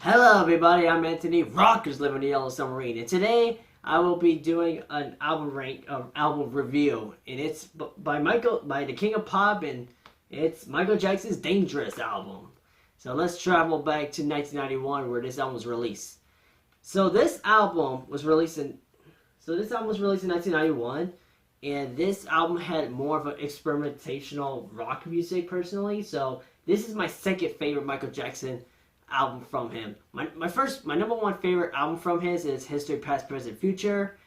Hello everybody, I'm Anthony, Rockers Living the Yellow Submarine, and today I will be doing an album review, and it's by the King of Pop, and it's Michael Jackson's Dangerous album. So let's travel back to 1991 where this album was released. So this album was released in 1991, and this album had more of an experimentational rock music personally. So this is my second favorite Michael Jackson album from him. My number one favorite album from his is History, Past, Present, Future.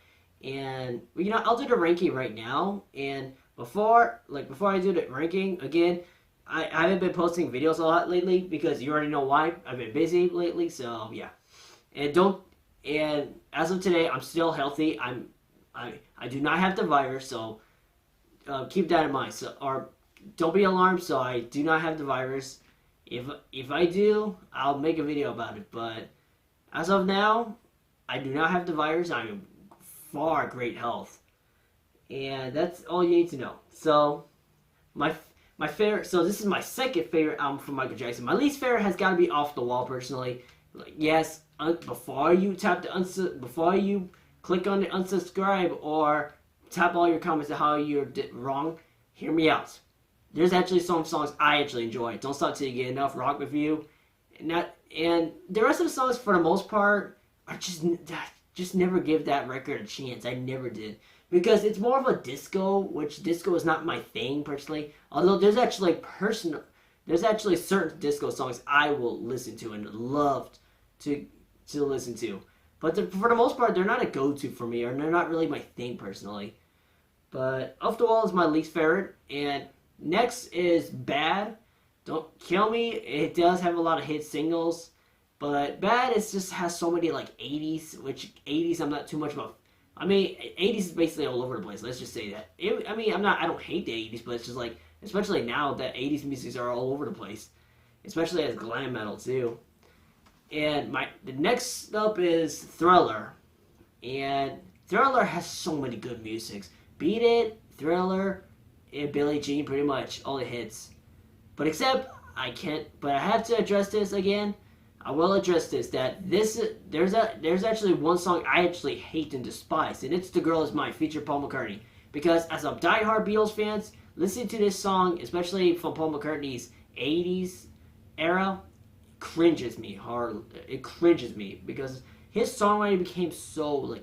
And I'll do the ranking right now. And before I do the ranking again, I haven't been posting videos a lot lately because you already know why. I've been busy lately, so yeah. And as of today, I'm still healthy. I do not have the virus, so keep that in mind. Or don't be alarmed. So I do not have the virus. If I do, I'll make a video about it. But as of now, I do not have the virus. I'm in far great health, and that's all you need to know. So my favorite. So this is my second favorite album from Michael Jackson. My least favorite has got to be Off the Wall, personally. Yes, before you before you click on the unsubscribe or tap all your comments on how you're wrong, hear me out. There's actually some songs I actually enjoy. Don't Stop Till You Get Enough, Rock With You, and the rest of the songs, for the most part, are just never give that record a chance. I never did, because it's more of a disco, which disco is not my thing personally. Although there's actually certain disco songs I will listen to and love to listen to, but for the most part, they're not a go-to for me, or they're not really my thing personally. But Off the Wall is my least favorite, and next is Bad. Don't kill me. It does have a lot of hit singles, but Bad just has so many 80s, which 80s I'm not too much about. I mean, 80s is basically all over the place. Let's just say that. I don't hate the 80s, but it's just especially now that 80s musics are all over the place, especially as glam metal too. And the next up is Thriller, and Thriller has so many good musics. Beat It, Thriller, and Billie Jean, pretty much all the hits. But I have to address this again. I will address this, that there's actually one song I actually hate and despise, and it's The Girl Is Mine, featuring Paul McCartney. Because as a diehard Beatles fans, listening to this song, especially from Paul McCartney's 80s era, cringes me hard. It cringes me because his songwriting became so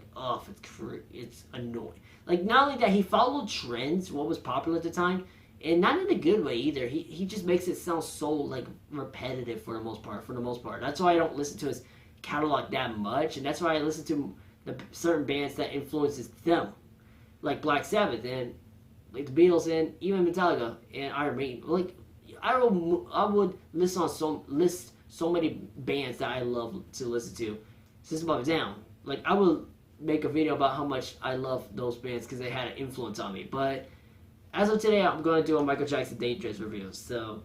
it's annoying. Not only that, he followed trends, what was popular at the time, and not in a good way either. He just makes it sound so repetitive for the most part. That's why I don't listen to his catalog that much, and that's why I listen to the certain bands that influences them, like Black Sabbath and the Beatles and even Metallica and Iron Maiden. I would list so many bands that I love to listen to. System of a Down. I will make a video about how much I love those bands because they had an influence on me. But as of today, I'm going to do a Michael Jackson Dangerous review. So,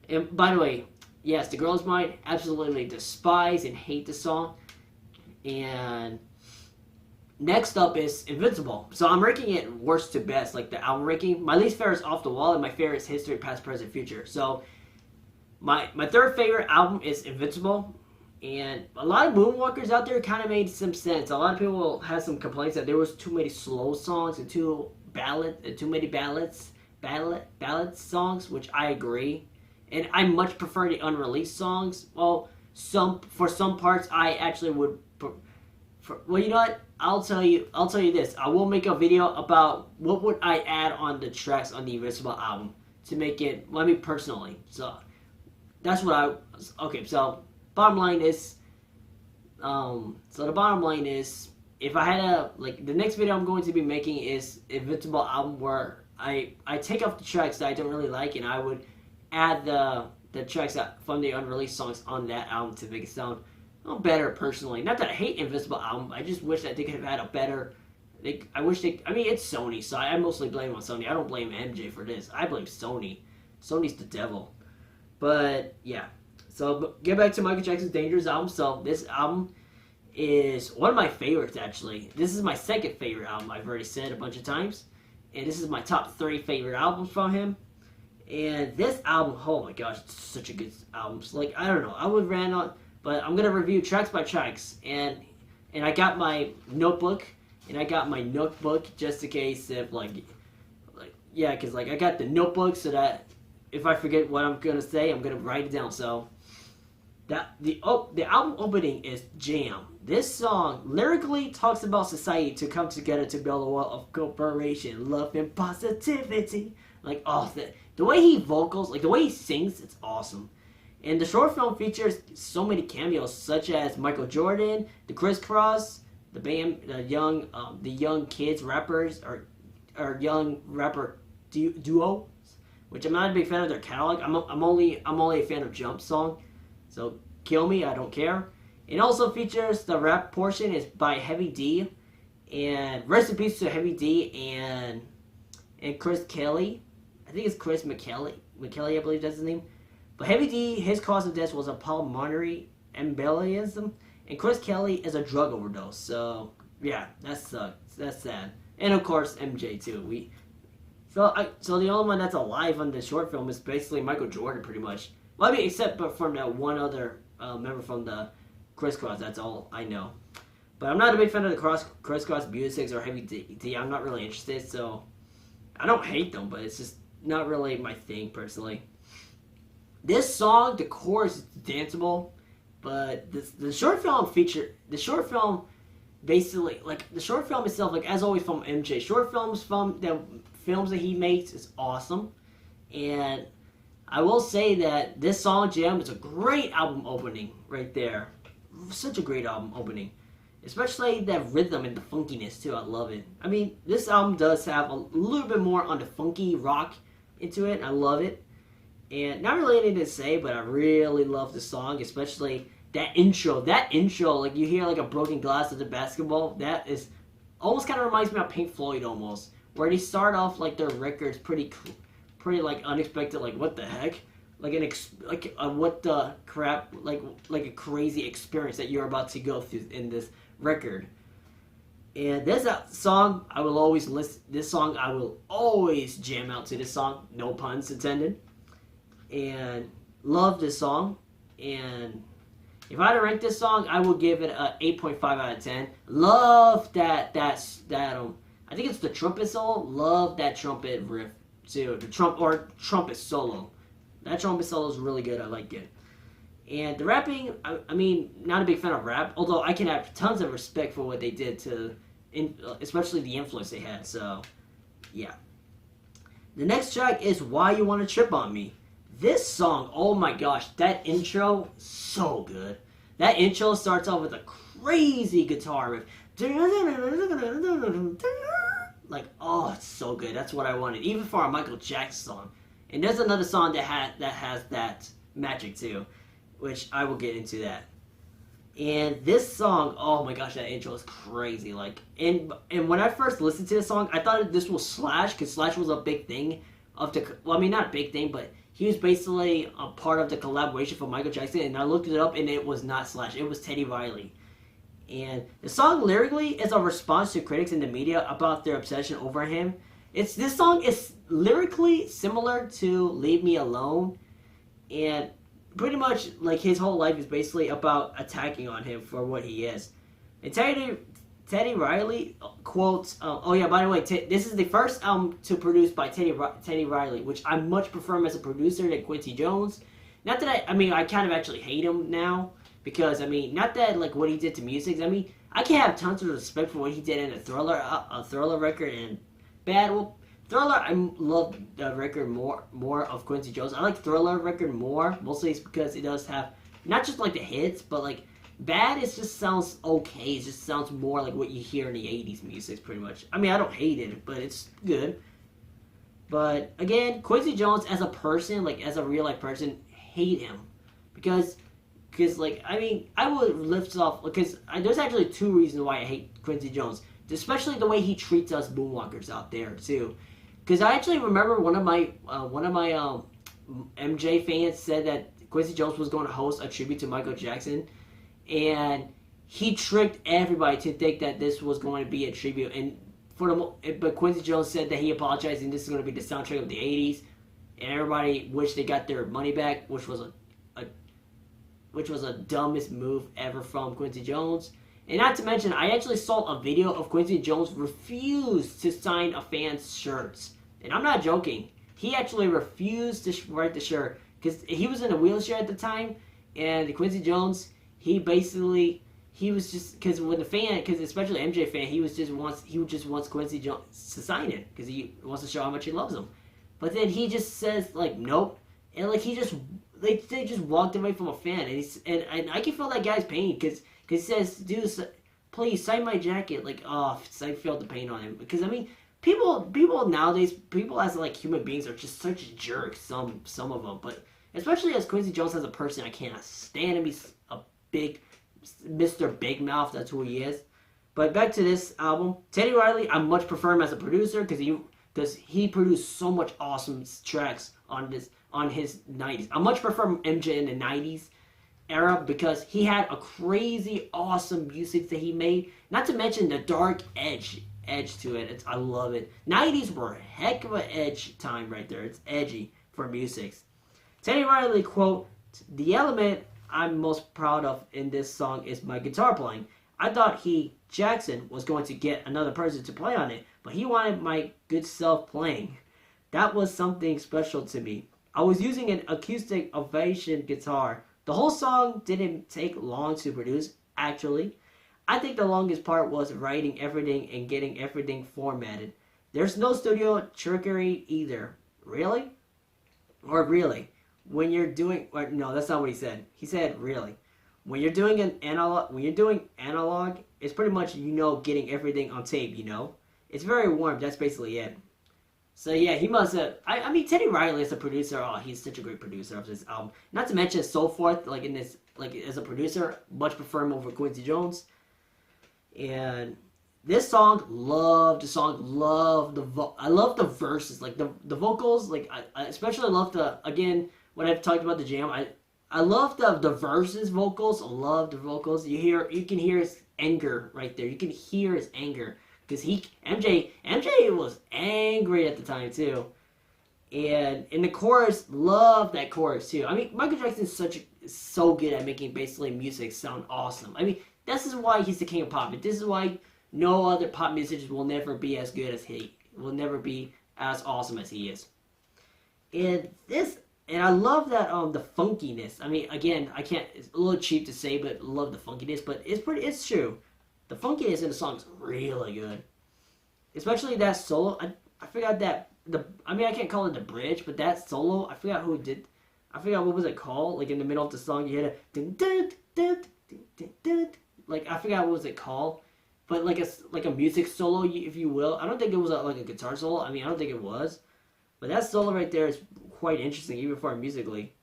and by the way, yes, The Girl Is Mine, absolutely despise and hate the song. And next up is Invincible. So I'm ranking it worst to best, the album ranking. My least favorite is Off the Wall, and my favorite is History, Past, Present, Future. So my third favorite album is Invincible. And a lot of Moonwalkers out there kind of made some sense. A lot of people had some complaints that there was too many slow songs and too many ballads songs, which I agree. And I much prefer the unreleased songs. Well, for some parts, I actually would. Well, you know what? I'll tell you this. I will make a video about what would I add on the tracks on the Invincible album to make it. Me personally. So that's what okay. So. Bottom line is, if I had the next video I'm going to be making is Invincible album, where I take off the tracks that I don't really like, and I would add the tracks from the unreleased songs on that album to make it sound better personally. Not that I hate Invincible album, I just wish that they could have had a better. It's Sony, so I mostly blame on Sony. I don't blame MJ for this. I blame Sony. Sony's the devil. But yeah. So get back to Michael Jackson's Dangerous album. So this album is one of my favorites, actually. This is my second favorite album, I've already said a bunch of times. And this is my top 3 favorite albums from him. And this album, oh my gosh, it's such a good album. I don't know, I would but I'm gonna review tracks by tracks, and I got my notebook, just in case if yeah, because I got the notebook so that if I forget what I'm gonna say, I'm gonna write it down. So the album opening is Jam. This song lyrically talks about society to come together to build a world of cooperation, love, and positivity. The way he vocals, the way he sings, it's awesome. And the short film features so many cameos, such as Michael Jordan, the Criss Cross, the band, the young kids rappers or young rapper duo, which I'm not a big fan of their catalog. I'm only a fan of Jump song, so kill me, I don't care. It also features the rap portion is by Heavy D, and rest in peace to Heavy D and Chris Kelly. I think it's Chris McKelly, I believe that's his name. But Heavy D, his cause of death was a pulmonary embolism, and Chris Kelly is a drug overdose. So yeah, that sucks. That's sad. And of course MJ too. So the only one that's alive on the short film is basically Michael Jordan, pretty much. Well, I mean, except but from that one other member from the Criss Cross. That's all I know. But I'm not a big fan of the Criss Cross music or Heavy D. I'm not really interested. So I don't hate them, but it's just not really my thing personally. This song, the chorus is danceable, but the short film basically, the short film itself, as always from MJ, short films from the films that he makes is awesome. And I will say that this song, Jam, is a great album opening right there. Such a great album opening. Especially that rhythm and the funkiness too, I love it. I mean, this album does have a little bit more on the funky rock into it, I love it. And not really anything to say, but I really love the song, especially that intro. You hear a broken glass of the basketball. That is almost kind of reminds me of Pink Floyd almost, where they start off their records pretty unexpected. What the heck? What the crap? A crazy experience that you're about to go through in this record. And this song I will always listen. This song I will always jam out to. This song, no puns intended. And love this song. And if I had to rank this song, I will give it a 8.5 out of 10. Love that I think it's the trumpet solo. Love that trumpet riff too. The trumpet solo. That trumpet solo is really good. I like it. And the rapping, I mean, not a big fan of rap, although I can have tons of respect for what they did especially the influence they had. So, yeah. The next track is Why You Wanna Trip On Me. This song, oh my gosh, that intro, so good. That intro starts off with a crazy guitar riff. Oh, it's so good. That's what I wanted, even for a Michael Jackson song. And there's another song that has that magic too, which I will get into that. And this song, oh my gosh, that intro is crazy. And when I first listened to this song, I thought this was Slash, because Slash was a big thing not a big thing, but he was basically a part of the collaboration for Michael Jackson. And I looked it up, and it was not Slash. It was Teddy Riley. And the song lyrically is a response to critics in the media about their obsession over him. This song is lyrically similar to Leave Me Alone, and pretty much his whole life is basically about attacking on him for what he is. And Teddy Riley quotes, oh yeah, by the way, this is the first album to produce by Teddy Riley, which I much prefer him as a producer than Quincy Jones. Not that I kind of actually hate him now, because not that what he did to music. I can have tons of respect for what he did in a Thriller record and Bad. Well, Thriller, I love the record more of Quincy Jones. I like Thriller record more, mostly it's because it does have not just the hits, but Bad just sounds okay. It just sounds more like what you hear in the 80s music, pretty much. I don't hate it, but it's good. But again, Quincy Jones as a person, as a real life person, hate him because I would lift off because there's actually two reasons why I hate Quincy Jones, especially the way he treats us moonwalkers out there too. Because I actually remember one of my MJ fans said that Quincy Jones was going to host a tribute to Michael Jackson, and he tricked everybody to think that this was going to be a tribute. But Quincy Jones said that he apologized and this is going to be the soundtrack of the 80s, and everybody wished they got their money back, which was which was a dumbest move ever from Quincy Jones. And not to mention, I actually saw a video of Quincy Jones refuse to sign a fan's shirts. And I'm not joking. He actually refused to write the shirt because he was in a wheelchair at the time. And Quincy Jones, he was just because when the fan, because especially MJ fan, he just wants Quincy Jones to sign it because he wants to show how much he loves him. But then he just says like nope, and like he just they just walked away from a fan, and I can feel that guy's pain because he says, dude, please sign my jacket. Like oh, I felt the pain on him because I mean people nowadays, people as like human beings are just such jerks. Some of them, but especially as Quincy Jones as a person, I can't stand him. He's a big Mr. Big Mouth. That's who he is. But back to this album, Teddy Riley, I much prefer him as a producer because he produced so much awesome tracks on his 90s. I much prefer MJ in the 90s era because he had a crazy awesome music that he made. Not to mention the dark edge to it. I love it. 90s were a heck of an edge time right there. It's edgy for music. Teddy Riley quote, "The element I'm most proud of in this song is my guitar playing. I thought Jackson was going to get another person to play on it, but he wanted my good self playing. That was something special to me. I was using an acoustic Ovation guitar. The whole song didn't take long to produce, actually. I think the longest part was writing everything and getting everything formatted. There's no studio trickery either. Really? Or really? When you're doing, or no, that's not what he said. He said really. When you're doing analog, it's pretty much getting everything on tape. It's very warm. That's basically it. So yeah, he must have. I mean, Teddy Riley as a producer. Oh, he's such a great producer of this album. Not to mention so forth. Like in this, like as a producer, much prefer him over Quincy Jones. And this song, love the song, I love the verses, like the vocals. Like I especially love when I've talked about the jam, I love the verses vocals. I love the vocals. You can hear his anger right there. You can hear his anger because MJ was angry at the time too. And in the chorus, love that chorus too. I mean, Michael Jackson's so good at making basically music sound awesome. I mean, this is why he's the king of pop. This is why no other pop musician will never be as good as he. Will never be as awesome as he is. And I love that the funkiness. I mean, again, it's a little cheap to say, but love the funkiness. But it's true. The funkiness in the song is really good, especially that solo. I forgot that I can't call it the bridge, but that solo. I forgot who did. I forgot what was it called. Like in the middle of the song, you hit a dun, dun, dun, dun, dun, dun. Like I forgot what was it called, but like a music solo, if you will. I don't think it was like a guitar solo. I don't think it was. But that solo right there is quite interesting, even for musically.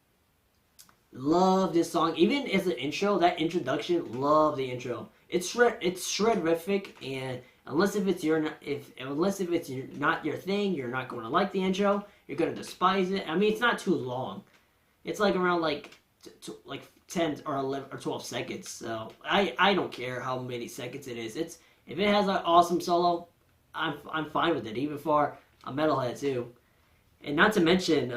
Love this song, even as an intro. That introduction, love the intro. It's shredrific, and unless if it's not your thing, you're not going to like the intro. You're going to despise it. I mean, it's not too long. It's like around like 10 or 11 or 12 seconds. So I don't care how many seconds it is. If it has an awesome solo, I'm fine with it, even for a metalhead too. And not to mention,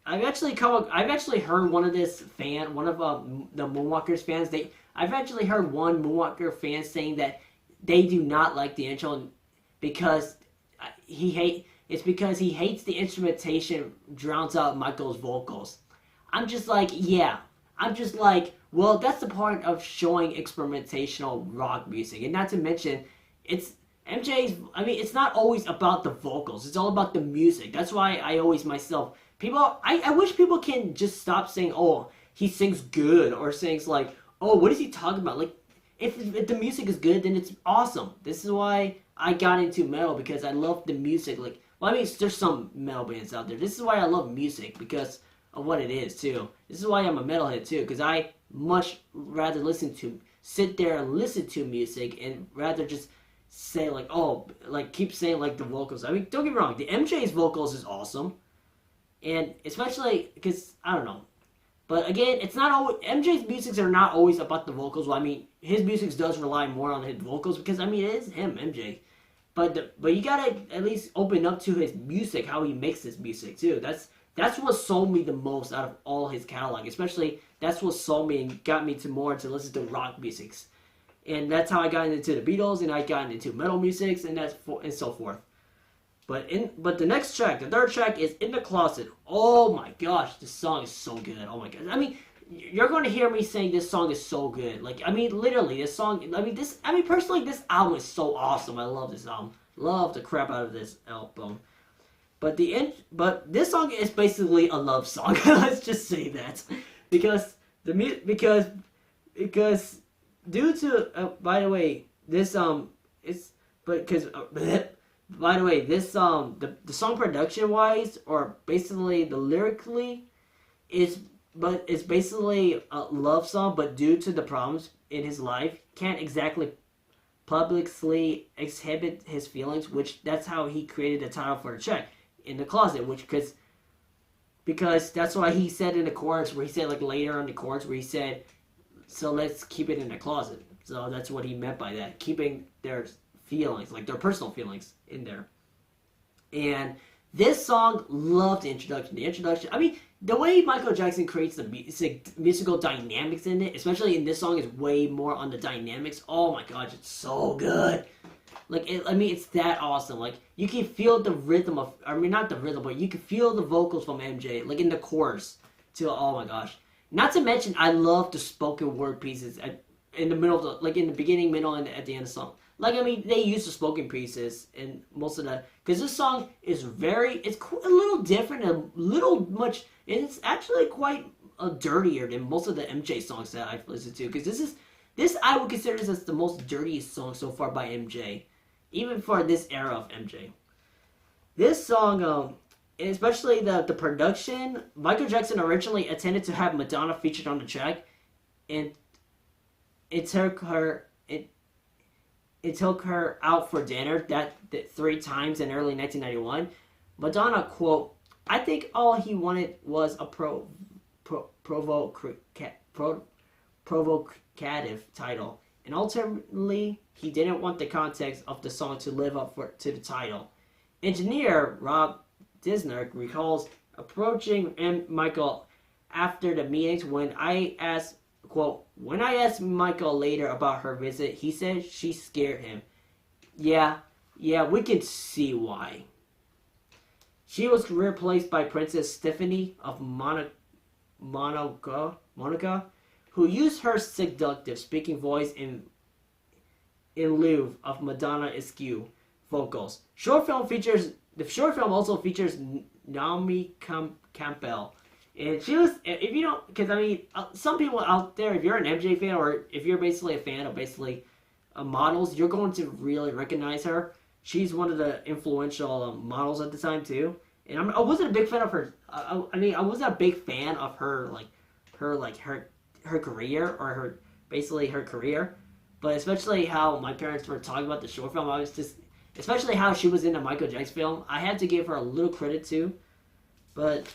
I've actually heard one of the Moonwalkers fans. I've actually heard one Moonwalker fan saying that they do not like the intro because he hates the instrumentation drowns out Michael's vocals. I'm just like, well, that's the part of showing experimental rock music, and not to mention, it's not always about the vocals. It's all about the music. That's why I always I wish people can just stop saying, oh, he sings good, or sings like, oh, what is he talking about? Like, if the music is good, then it's awesome. This is why I got into metal, because I love the music. Like, well, there's some metal bands out there. This is why I love music, because of what it is, too. This is why I'm a metalhead, too, because I much rather sit there and listen to music, and rather just say like, oh, like keep saying like the vocals. I mean, don't get me wrong, the MJ's vocals is awesome, and especially because I don't know, but again, it's not always MJ's musics are not always about the vocals. Well, I mean, his music does rely more on his vocals because it is him, MJ. But you gotta at least open up to his music, how he makes his music too. That's that's what sold me the most out of all his catalog. Especially that's what sold me and got me to more to listen to rock musics, and that's how I got into the Beatles, and I got into metal musics, and and so forth. But the next track, the third track is In the Closet. Oh my gosh, this song is so good. Oh my god. I mean, you're going to hear me saying this song is so good. Like, I mean, literally, this song, personally, this album is so awesome. I love this album. Love the crap out of this album. But this song is basically a love song. Let's just say that. Because due to by the way, this it's but because by the way, this the song production wise, or basically the lyrically, it's basically a love song, but due to the problems in his life, can't exactly publicly exhibit his feelings, which that's how he created the title for the track, In the Closet, which because that's why he said in the chorus, where he said like later on the chorus where he said, so let's keep it in the closet. So that's what he meant by that, keeping their feelings, like their personal feelings in there. And this song, loved the introduction. The introduction, I mean, the way Michael Jackson creates the musical dynamics in it, especially in this song, is way more on the dynamics. Oh my gosh, it's so good. Like, it's that awesome. Like, you can feel the rhythm of, I mean, not the rhythm, but you can feel the vocals from MJ, like in the chorus, too. Oh my gosh. Not to mention, I love the spoken word pieces in the middle, like in the beginning, middle, and at the end of the song. Like, I mean, they use the spoken pieces in most of the, because this song is it's a little different, it's actually quite dirtier than most of the MJ songs that I've listened to, because this I would consider this as the most dirtiest song so far by MJ, even for this era of MJ. This song, especially the production, Michael Jackson originally intended to have Madonna featured on the track, and it took her out for dinner that 3 times in early 1991. Madonna, quote, I think all he wanted was a provocative title, and ultimately he didn't want the context of the song to live up to the title. Engineer Rob Disner recalls approaching Michael after the meetings when I asked, quote, when I asked Michael later about her visit, he said she scared him. Yeah, we can see why. She was replaced by Princess Stephanie of Monaco, who used her seductive speaking voice in lieu of Madonna Eskew vocals. The short film also features Naomi Campbell. And she was, if you don't, because I mean, some people out there, if you're an MJ fan, or if you're basically a fan of basically models, you're going to really recognize her. She's one of the influential models at the time too. And I wasn't a big fan of her. I wasn't a big fan of her career, or her career. But especially how my parents were talking about the short film, especially how she was in the Michael Jackson film, I had to give her a little credit too. But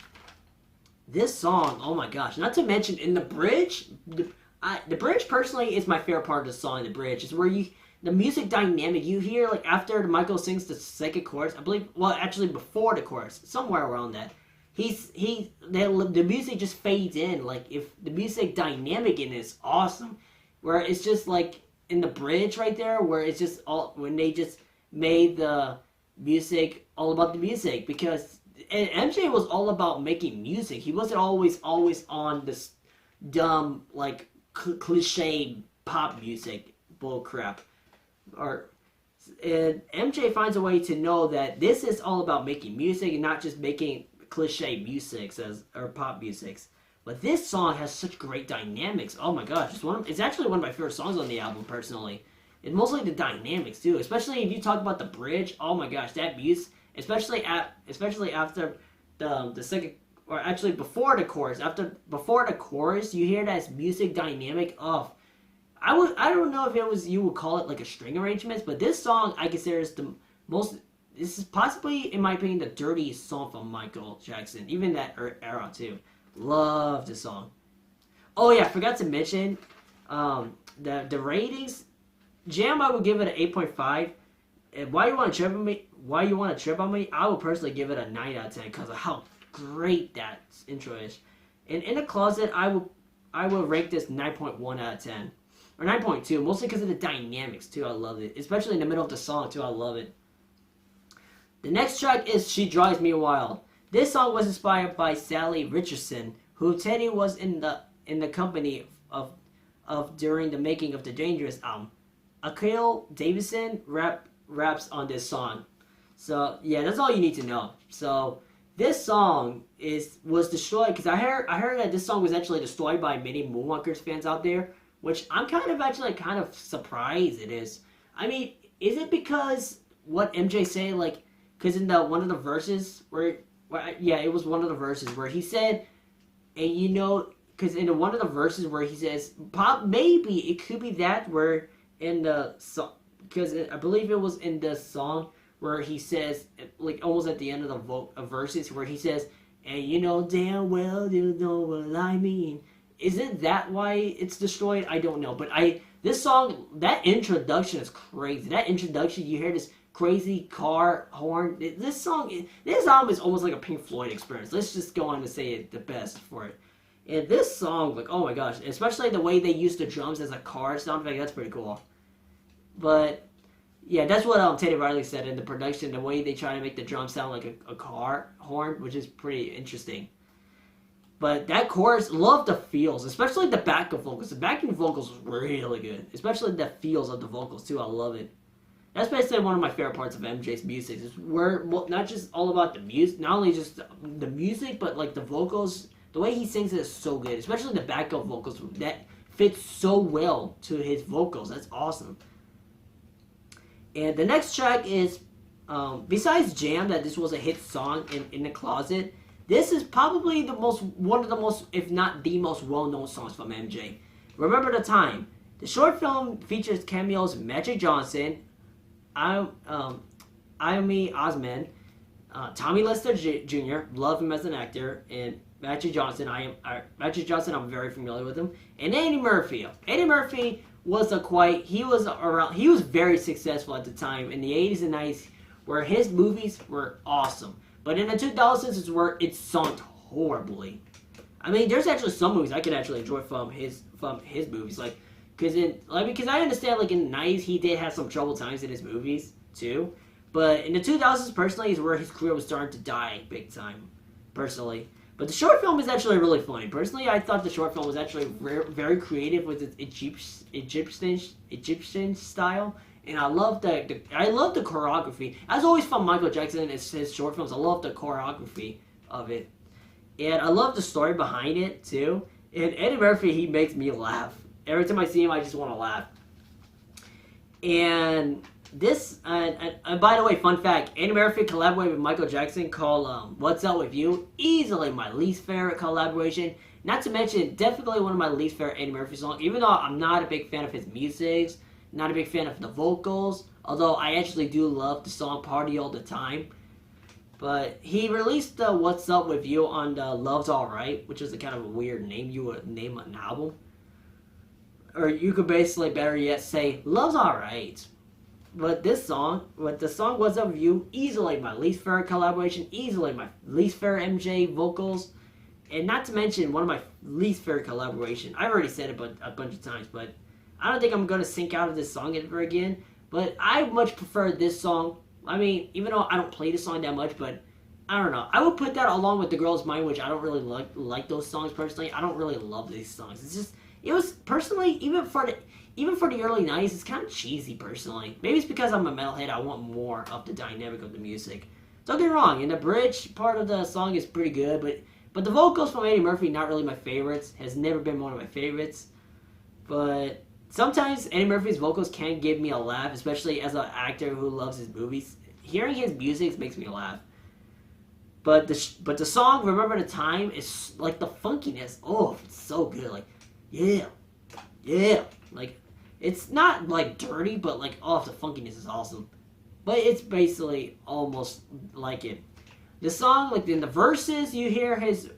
this song, oh my gosh! Not to mention in the bridge, the bridge personally is my favorite part of the song. The bridge is where the music dynamic you hear, like after Michael sings the second chorus, I believe. Well, actually before the chorus, somewhere around that, the music just fades in. Like, if the music dynamic in it is awesome, where it's just like in the bridge right there, where it's just all when they just made the music all about the music, because MJ was all about making music. He wasn't always on this dumb, like, cliche pop music bull crap. And MJ finds a way to know that this is all about making music and not just making cliche musics or pop musics. But this song has such great dynamics. Oh my gosh, it's actually one of my favorite songs on the album personally. And mostly the dynamics too, especially if you talk about the bridge. Oh my gosh, that music. Especially after the second, or actually before the chorus. Before the chorus, you hear that music dynamic of, I don't know if you would call it like a string arrangements, but this song I consider is this is possibly, in my opinion, the dirtiest song from Michael Jackson, even that era too. Love this song. Oh yeah, forgot to mention, the ratings. Jam, I would give it an 8.5. And why you want to trip on me? I would personally give it a 9 out of 10 because of how great that intro is. And In a Closet, I will rank this 9.1 out of 10. Or 9.2, mostly because of the dynamics, too. I love it. Especially in the middle of the song, too. I love it. The next track is She Drives Me Wild. This song was inspired by Sally Richardson, who Teddy was in the company of during the making of the Dangerous album. Akil Davidson raps on this song. So, yeah, that's all you need to know. So, this song was destroyed because I heard that this song was actually destroyed by many Moonwalkers fans out there, which I'm kind of surprised it is. I mean, is it because what MJ say, like, because in one of the verses it was one of the verses where he said, and you know, because in one of the verses where he says, maybe it could be that where in the song, because I believe it was in the song where he says, like almost at the end of the verses, where he says, and you know damn well you know what I mean. Isn't that why it's destroyed? I don't know. But this song, that introduction is crazy. That introduction, you hear this crazy car horn. This album is almost like a Pink Floyd experience. Let's just go on to say it the best for it. And this song, like, oh my gosh, especially the way they use the drums as a car sound effect, that's pretty cool. But yeah, that's what Teddy Riley said in the production. The way they try to make the drum sound like a car horn, which is pretty interesting. But that chorus, love the feels, especially the backup vocals. The backing vocals was really good, especially the feels of the vocals too. I love it. That's basically one of my favorite parts of MJ's music. Is not just all about the music, not only just the music, but like the vocals. The way he sings it is so good, especially the backup vocals that fits so well to his vocals. That's awesome. And the next track is, besides Jam, that this was a hit song in the Closet. This is probably one of the most, if not the most well-known songs from MJ. Remember the Time. The short film features cameos Magic Johnson, Aimee Osman, Tommy Lester Jr., love him as an actor, and Magic Johnson. I'm very familiar with him, and Eddie Murphy. Eddie Murphy was he was very successful at the time in the 80s and 90s, where his movies were awesome. But in the 2000s is where it sunk horribly. I mean, there's actually some movies I could actually enjoy from his movies, because I understand like in the 90s he did have some troubled times in his movies too, but in the 2000s personally is where his career was starting to die big time, personally. But the short film is actually really funny. Personally, I thought the short film was actually very creative with its Egyptian style. And I love the choreography. As always from Michael Jackson and his short films, I love the choreography of it. And I love the story behind it, too. And Eddie Murphy, he makes me laugh. Every time I see him, I just want to laugh. And this, and by the way, fun fact, Eddie Murphy collaborated with Michael Jackson called What's Up With You. Easily my least favorite collaboration. Not to mention, definitely one of my least favorite Eddie Murphy songs. Even though I'm not a big fan of his music. Not a big fan of the vocals, although I actually do love the song Party All The Time. But he released the What's Up With You on the Love's Alright, which is a kind of a weird name you would name an album. Or you could basically, better yet, say Love's Alright. But the song What's Up With You, easily my least favorite collaboration, easily my least favorite MJ vocals, and not to mention one of my least favorite collaboration. I've already said it a bunch of times, but I don't think I'm going to sync out of this song ever again, but I much prefer this song. I mean, even though I don't play this song that much, but I don't know. I would put that along with The Girl's Mind, which I don't really like those songs personally. I don't really love these songs. It was personally, even for the early 90s, it's kind of cheesy personally. Maybe it's because I'm a metalhead, I want more of the dynamic of the music. Don't get me wrong, and the bridge part of the song is pretty good, but the vocals from Eddie Murphy, not really my favorites. Has never been one of my favorites. But sometimes Eddie Murphy's vocals can give me a laugh, especially as an actor who loves his movies. Hearing his music makes me laugh. But the song Remember the Time is like the funkiness. Oh, it's so good. Like, yeah. Like, it's not like dirty, but like, oh, the funkiness is awesome. But it's basically almost like it. The song, like in the verses, you hear his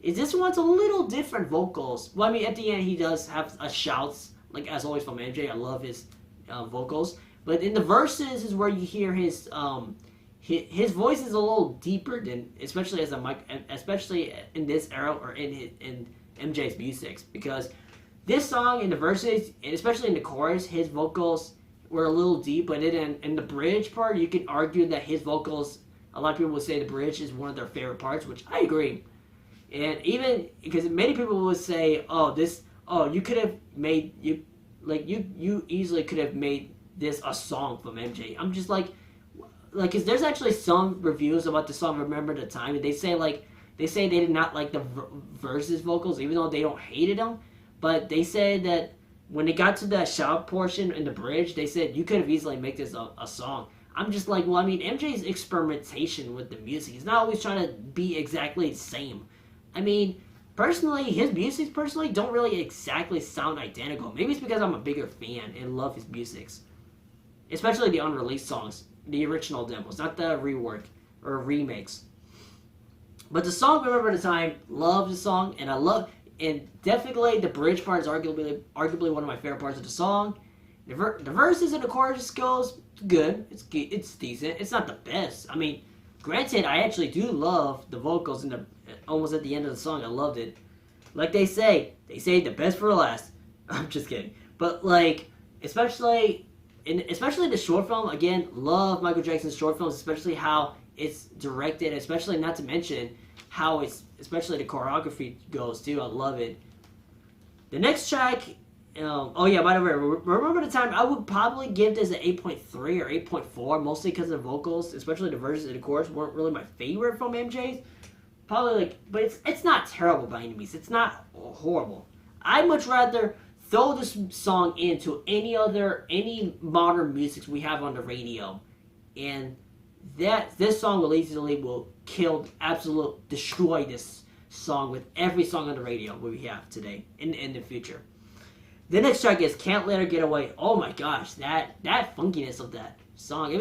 this one's a little different vocals. Well, I mean, at the end, he does have shouts, like as always from MJ. I love his vocals. But in the verses is where you hear his his voice is a little deeper than, especially as a mic, especially in this era or in MJ's music, because this song in the verses and especially in the chorus, his vocals were a little deep, but in the bridge part, you could argue that his vocals. A lot of people would say the bridge is one of their favorite parts, which I agree. And even because many people would say, you could have made you easily could have made this a song from MJ. I'm just like, cause there's actually some reviews about the song "Remember the Time," and they say they did not like the verses vocals, even though they don't hated them, but they said that when they got to that shout portion in the bridge, they said you could have easily made this a song. I'm just like, well, I mean, MJ's experimentation with the music. He's not always trying to be exactly the same. I mean, personally, his music don't really exactly sound identical. Maybe it's because I'm a bigger fan and love his musics. Especially the unreleased songs, the original demos, not the rework or remakes. But the song "Remember the Time," love the song, and definitely the bridge part is arguably one of my favorite parts of the song. The verses and the chorus goes good. It's decent. It's not the best. I mean, granted, I actually do love the vocals in the almost at the end of the song. I loved it. Like they say the best for last. I'm just kidding. But like, especially in the short film, again, love Michael Jackson's short films, especially how it's directed, especially not to mention how especially the choreography goes too. I love it. The next track. Oh yeah, by the way, Remember the Time, I would probably give this an 8.3 or 8.4, mostly because of the vocals, especially the verses and the chorus weren't really my favorite from MJ's. Probably but it's not terrible by any means. It's not horrible. I'd much rather throw this song into any modern music we have on the radio, and this song will destroy this song with every song on the radio we have today in the future. The next track is "Can't Let Her Get Away." Oh my gosh, that funkiness of that song.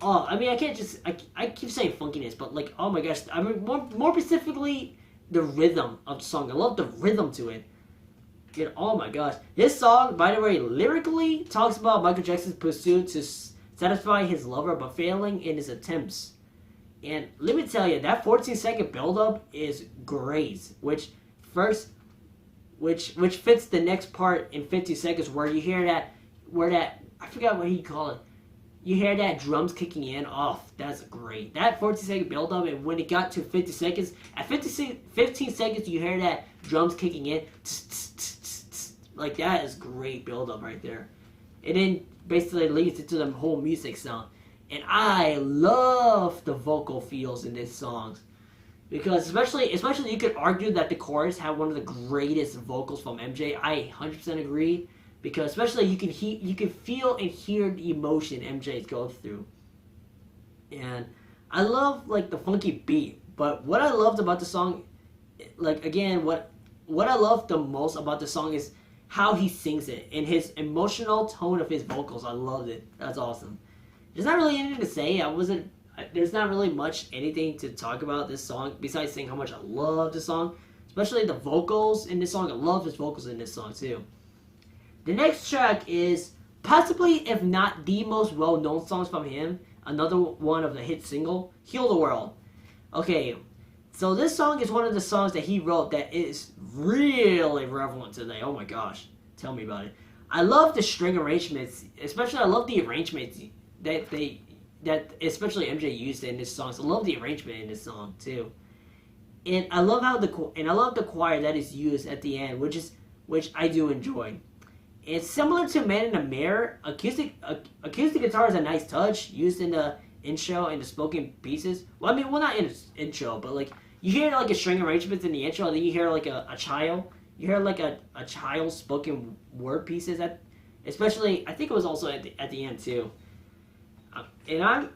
I can't just I keep saying funkiness, but like, oh my gosh, I mean more specifically the rhythm of the song. I love the rhythm to it. Oh my gosh, this song, by the way, lyrically talks about Michael Jackson's pursuit to satisfy his lover, but failing in his attempts. And let me tell you, that 14-second build-up is great, which fits the next part in 50 seconds where you hear that I forgot what he called it. You hear that drums kicking in. Oh, that's great. That 14-second build up, and when it got to 50 seconds, at 15 seconds you hear that drums kicking in. Like, that is great build up right there. And then basically leads into the whole music sound. And I love the vocal feels in this song. Because especially you could argue that the chorus had one of the greatest vocals from MJ. I 100% agree, because especially you can feel and hear the emotion MJ goes through. And I love like the funky beat, but what I loved about the song, like again, what I love the most about the song is how he sings it and his emotional tone of his vocals. I loved it. That's awesome. There's not really anything to say. There's not really much anything to talk about this song besides saying how much I love this song, especially the vocals in this song. I love his vocals in this song too. The next track is possibly, if not the most well-known songs from him, another one of the hit single, "Heal the World." Okay, so this song is one of the songs that he wrote that is really relevant today. Oh my gosh, tell me about it. I love the string arrangements, especially I love the arrangements that especially MJ used in this song. So I love the arrangement in this song too, and I love the choir that is used at the end, which I do enjoy. It's similar to "Man in the Mirror." Acoustic guitar is a nice touch used in the intro and the spoken pieces. Well, not in the intro, but like you hear like a string arrangements in the intro, and then you hear like a child. You hear like a child's spoken word pieces especially I think it was also at the end too. And I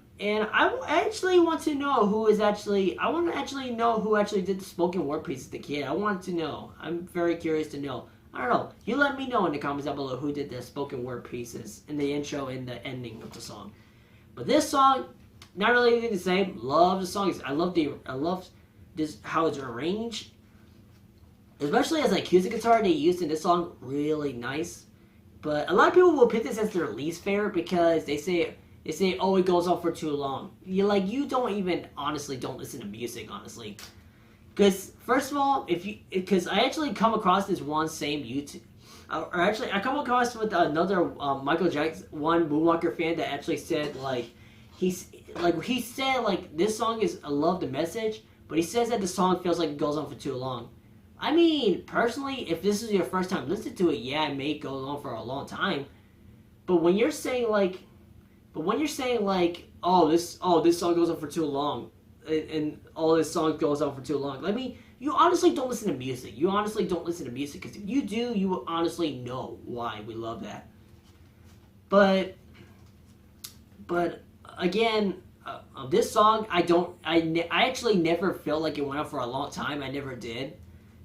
actually want to know who actually did the spoken word pieces as the kid. I want to know. I'm very curious to know. I don't know. You let me know in the comments down below who did the spoken word pieces in the intro and the ending of the song. But this song, not really anything to say. Love the song. I love this how it's arranged. Especially as an acoustic guitar they used in this song, really nice. But a lot of people will pick this as their least favorite because they say They say, oh, it goes on for too long. You don't even honestly don't listen to music, honestly. Because first of all, because I actually come across this one same YouTube, or actually I come across with another Michael Jackson one Moonwalker fan that actually said he said this song is I love the message, but he says that the song feels like it goes on for too long. I mean, personally, if this is your first time listening to it, yeah, it may go on for a long time. But when you're saying oh this song goes on for too long, and all this song goes on for too long, I mean, you honestly don't listen to music. You honestly don't listen to music because if you do, you will honestly know why we love that. But again, this song I actually never felt like it went on for a long time. I never did.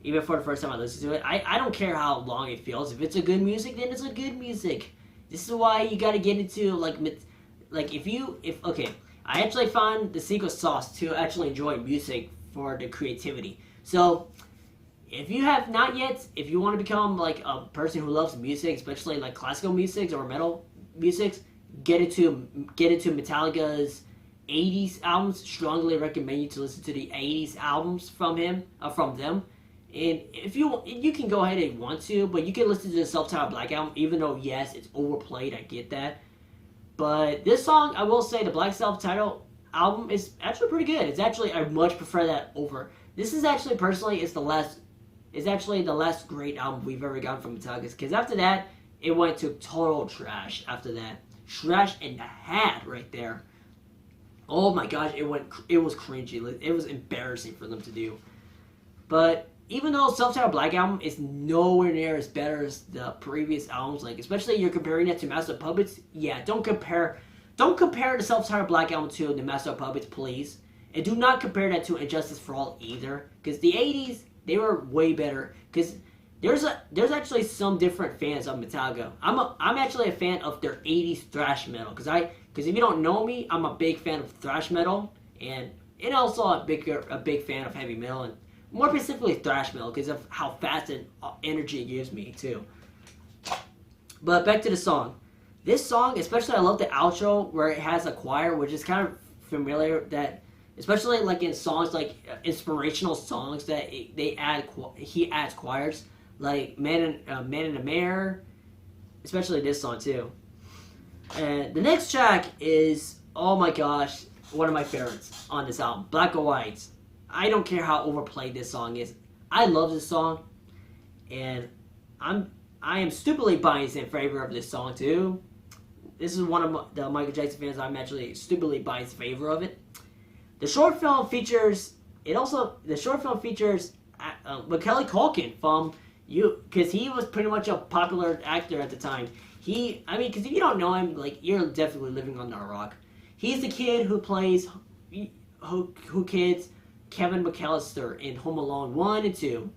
Even for the first time I listened to it, I don't care how long it feels. If it's a good music, then it's a good music. This is why you gotta get into okay, I actually found the secret sauce to actually enjoy music for the creativity. So if you have not yet, if you want to become like a person who loves music, especially like classical music or metal music, get into Metallica's 80s albums. Strongly recommend you to listen to the 80s albums from them. And if you can go ahead and want to, but you can listen to the Self-Titled Black Album, even though, yes, it's overplayed, I get that. But this song, I will say, the Black Self-Titled album is actually pretty good. It's actually, I much prefer that over. This is actually, personally, it's actually the last great album we've ever gotten from Metallica. Because after that, it went to total trash after that. Trash and a hat right there. Oh my gosh, it was cringy. It was embarrassing for them to do. But even though Self-Titled Black Album is nowhere near as better as the previous albums, like especially you're comparing that to Master of Puppets, yeah, don't compare the Self-Titled Black Album to the Master of Puppets, please. And do not compare that to Injustice for All either, because the 80s, they were way better. Because there's actually some different fans of Metallica. I'm actually a fan of their 80s thrash metal, because if you don't know me, I'm a big fan of thrash metal, and also a big fan of heavy metal, and more specifically thrash metal because of how fast and energy it gives me too. But back to the song. This song, especially I love the outro where it has a choir, which is kind of familiar that, especially like in songs like inspirational songs that he adds choirs, like Man in the Mirror, especially this song too. And the next track is, oh my gosh, one of my favorites on this album, Black or White. I don't care how overplayed this song is. I love this song, and I am stupidly biased in favor of this song too. This is one of the Michael Jackson fans I'm actually stupidly biased in favor of it. The short film features Macaulay Culkin because he was pretty much a popular actor at the time. Because if you don't know him, like you're definitely living under a rock. He's the kid who plays Kevin McAllister in Home Alone 1 and 2.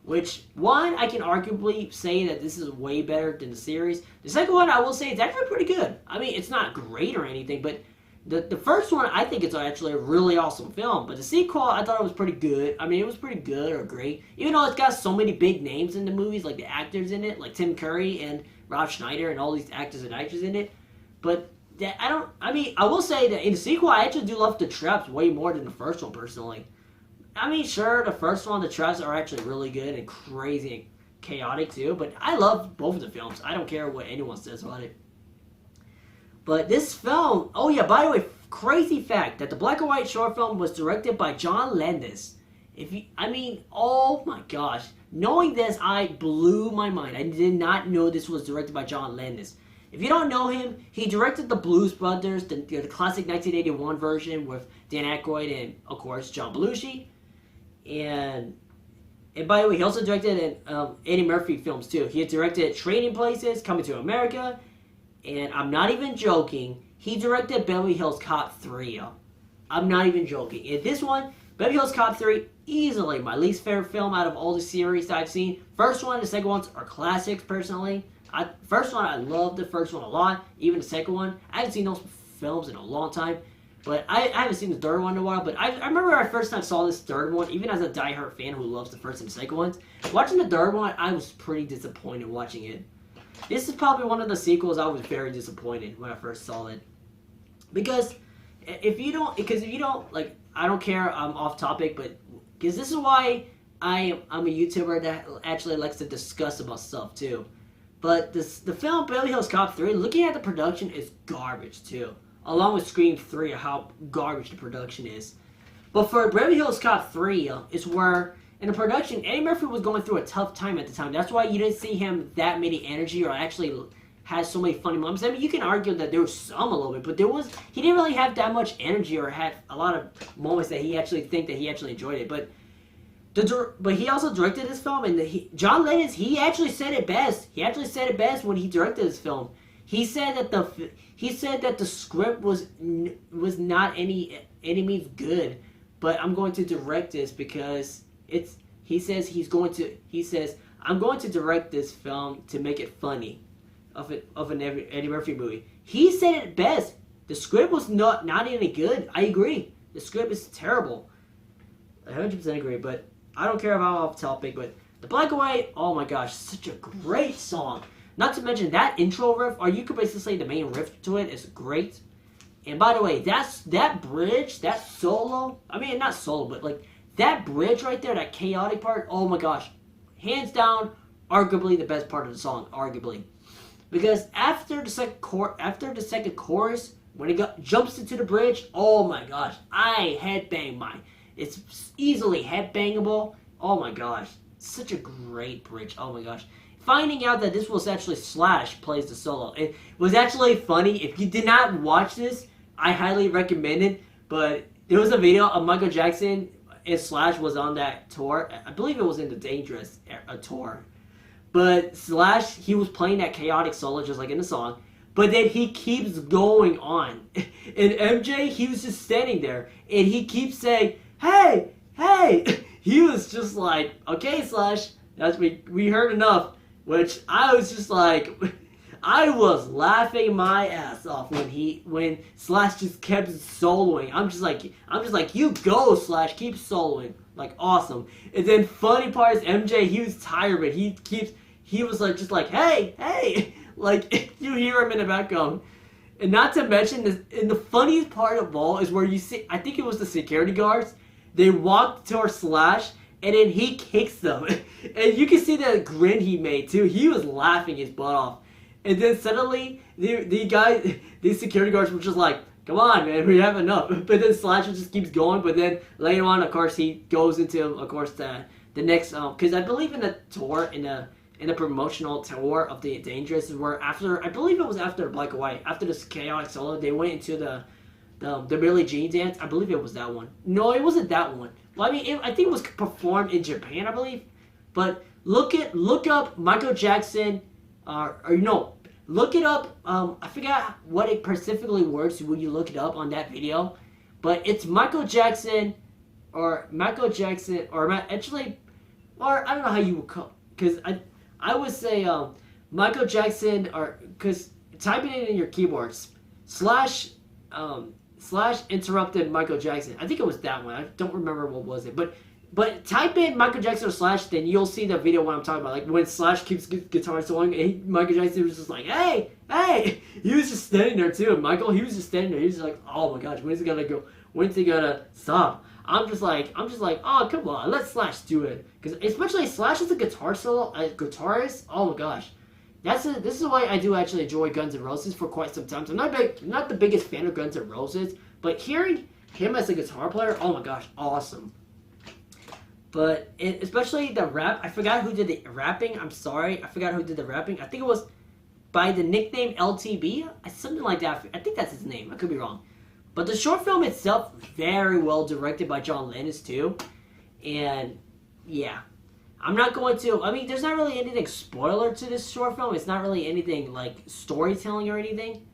Which, one, I can arguably say that this is way better than the series. The second one, I will say, it's actually pretty good. I mean, it's not great or anything, but the first one, I think it's actually a really awesome film. But the sequel, I thought it was pretty good. I mean, it was pretty good or great. Even though it's got so many big names in the movies, like the actors in it, like Tim Curry and Rob Schneider and all these actors and actresses in it. But I will say that in the sequel, I actually do love the traps way more than the first one, personally. I mean, sure, the first one, the traps are actually really good and crazy and chaotic too, but I love both of the films. I don't care what anyone says about it. But this film, oh yeah, by the way, crazy fact that the black and white short film was directed by John Landis. Oh my gosh. Knowing this, I blew my mind. I did not know this was directed by John Landis. If you don't know him, he directed The Blues Brothers, the classic 1981 version with Dan Aykroyd and, of course, John Belushi. And by the way, he also directed Eddie Murphy films too. He directed Trading Places, Coming to America, and I'm not even joking, he directed Beverly Hills Cop 3. I'm not even joking. And this one, Beverly Hills Cop 3, easily my least favorite film out of all the series I've seen. First one and the second ones are classics, personally. First one, I love the first one a lot. Even the second one, I haven't seen those films in a long time. But I haven't seen the third one in a while. But I remember I first time saw this third one, even as a diehard fan who loves the first and second ones. Watching the third one, I was pretty disappointed watching it. This is probably one of the sequels I was very disappointed when I first saw it. Because if you don't like, I don't care. I'm off topic, but because this is why I'm a YouTuber that actually likes to discuss about stuff too. But the film Beverly Hills Cop 3, looking at the production, is garbage too. Along with Scream 3, how garbage the production is. But for Beverly Hills Cop 3, is where in the production, Eddie Murphy was going through a tough time at the time. That's why you didn't see him that many energy or actually has so many funny moments. I mean, you can argue that there was some a little bit, but he didn't really have that much energy or had a lot of moments that he actually enjoyed it. But he also directed this film, and John Landis, he actually said it best. He actually said it best when he directed this film. He said that the script was not any means good, but I'm going to direct this because he says I'm going to direct this film to make it funny of an Eddie Murphy movie. He said it best. The script was not any good. I agree. The script is terrible. I 100% agree, but I don't care about off topic, but the Black and White, oh my gosh, such a great song. Not to mention that intro riff, or you could basically say the main riff to it, is great. And by the way, that bridge, that solo, I mean not solo, but like that bridge right there, that chaotic part, oh my gosh, hands down, arguably the best part of the song, arguably. Because after the second chorus, when it jumps into the bridge, oh my gosh, I headbang mine. It's easily headbangable. Oh my gosh, such a great bridge. Oh my gosh. Finding out that this was actually Slash plays the solo. It was actually funny. If you did not watch this, I highly recommend it. But there was a video of Michael Jackson and Slash was on that tour. I believe it was in the Dangerous tour. But Slash, he was playing that chaotic solo just like in the song. But then he keeps going on. And MJ, he was just standing there. And he keeps saying, hey, hey. He was just like, okay, Slash, we heard enough. Which I was just like, I was laughing my ass off when Slash just kept soloing. I'm just like, you go, Slash, keep soloing. Like, awesome. And then funny part is MJ, he was tired, but he was like, just like, hey, hey. Like, you hear him in the background. And not to mention, and the funniest part of all is where you see, I think it was the security guards, they walked towards Slash, and then he kicks them. And you can see that grin he made, too. He was laughing his butt off. And then suddenly, these security guards were just like, come on, man, we have enough. But then Slash just keeps going. But then later on, of course, he goes into, of course, the next, because I believe in the tour, in the promotional tour of the Dangerous, is where after, I believe it was after Black and White, after this chaotic solo, they went into the Billie Jean dance. I believe it was that one. No, it wasn't that one. Well, I mean, I think it was performed in Japan, I believe. But look up Michael Jackson, look it up. I forgot what it specifically words when you look it up on that video. But it's Michael Jackson, or actually, or I don't know how you would call, because I would say Michael Jackson, or because typing it in your keyboards, slash interrupted Michael Jackson. I think it was that one. I don't remember what was it. But type in Michael Jackson or Slash, then you'll see the video what I'm talking about. Like when Slash keeps guitar soloing, and Michael Jackson was just like, hey, hey. He was just standing there too. And Michael, he was just standing there. He was just like, oh my gosh, when's he gonna go? When's he gonna stop? I'm just like, oh come on, let Slash do it. Because especially Slash is a guitarist. Oh my gosh. This is why I do actually enjoy Guns N' Roses for quite some time. So I'm not the biggest fan of Guns N' Roses, but hearing him as a guitar player, oh my gosh, awesome. But especially the rap, I forgot who did the rapping. I'm sorry, I forgot who did the rapping. I think it was by the nickname LTB, something like that. I think that's his name. I could be wrong. But the short film itself, very well directed by John Landis too, and yeah. I'm not going to, I mean, there's not really anything spoiler to this short film. It's not really anything like storytelling or anything.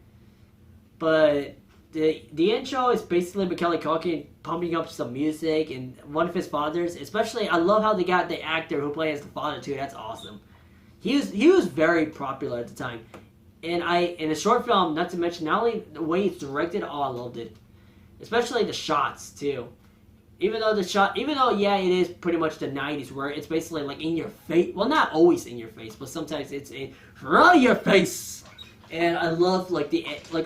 But the intro is basically Macaulay Culkin pumping up some music and one of his fathers. Especially, I love how they got the actor who plays the father too. That's awesome. He was very popular at the time. And in a short film, not to mention, not only the way it's directed, oh, I loved it. Especially the shots too. Even though, yeah, it is pretty much the 90s where it's basically like in your face. Well, not always in your face, but sometimes it's in front of your face. And I love like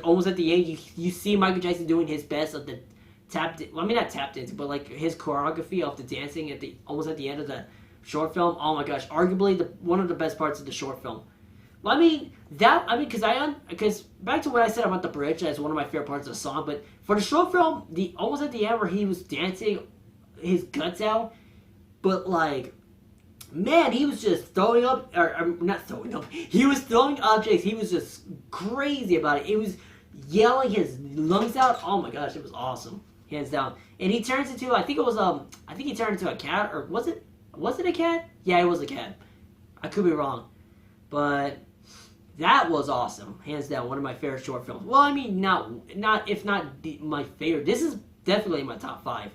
almost at the end you see Michael Jackson doing his best of the well, I mean not tap dance, but like his choreography of the dancing at the almost at the end of the short film. Oh my gosh, arguably one of the best parts of the short film. Well, because back to what I said about the bridge as one of my favorite parts of the song, but for the short film, the almost at the end where he was dancing his guts out, but like, man, he was just throwing up, or not throwing up, he was throwing objects, he was just crazy about it. It was yelling his lungs out. Oh my gosh, it was awesome, hands down. And he turns into, I think he turned into a cat, or was it a cat? Yeah, it was a cat. I could be wrong, but that was awesome, hands down. One of my favorite short films. Well, I mean, not if not my favorite. This is definitely my top 5.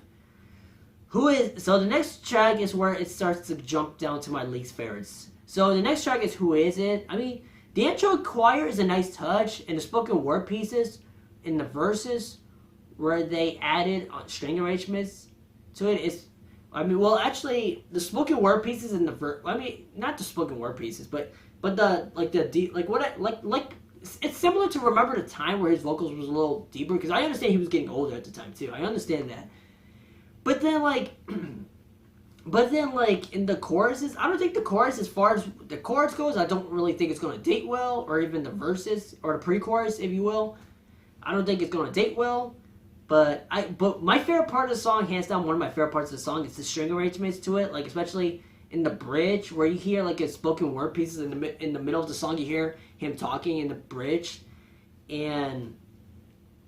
So the next track is where it starts to jump down to my least favorites. So the next track is Who Is It? I mean, the intro choir is a nice touch, and the spoken word pieces in the verses where they added string arrangements to it is, I mean, well, actually, the spoken word pieces in the I mean, not the spoken word pieces, but it's similar to Remember the Time where his vocals was a little deeper, because I understand he was getting older at the time too. I understand that. But then in the choruses, I don't think the chorus, as far as the chorus goes, I don't really think it's going to date well, or even the verses or the pre-chorus, if you will. I don't think it's going to date well. But my favorite part of the song, hands down, one of my favorite parts of the song is the string arrangements to it, like especially in the bridge where you hear like his spoken word pieces in the middle of the song. You hear him talking in the bridge, and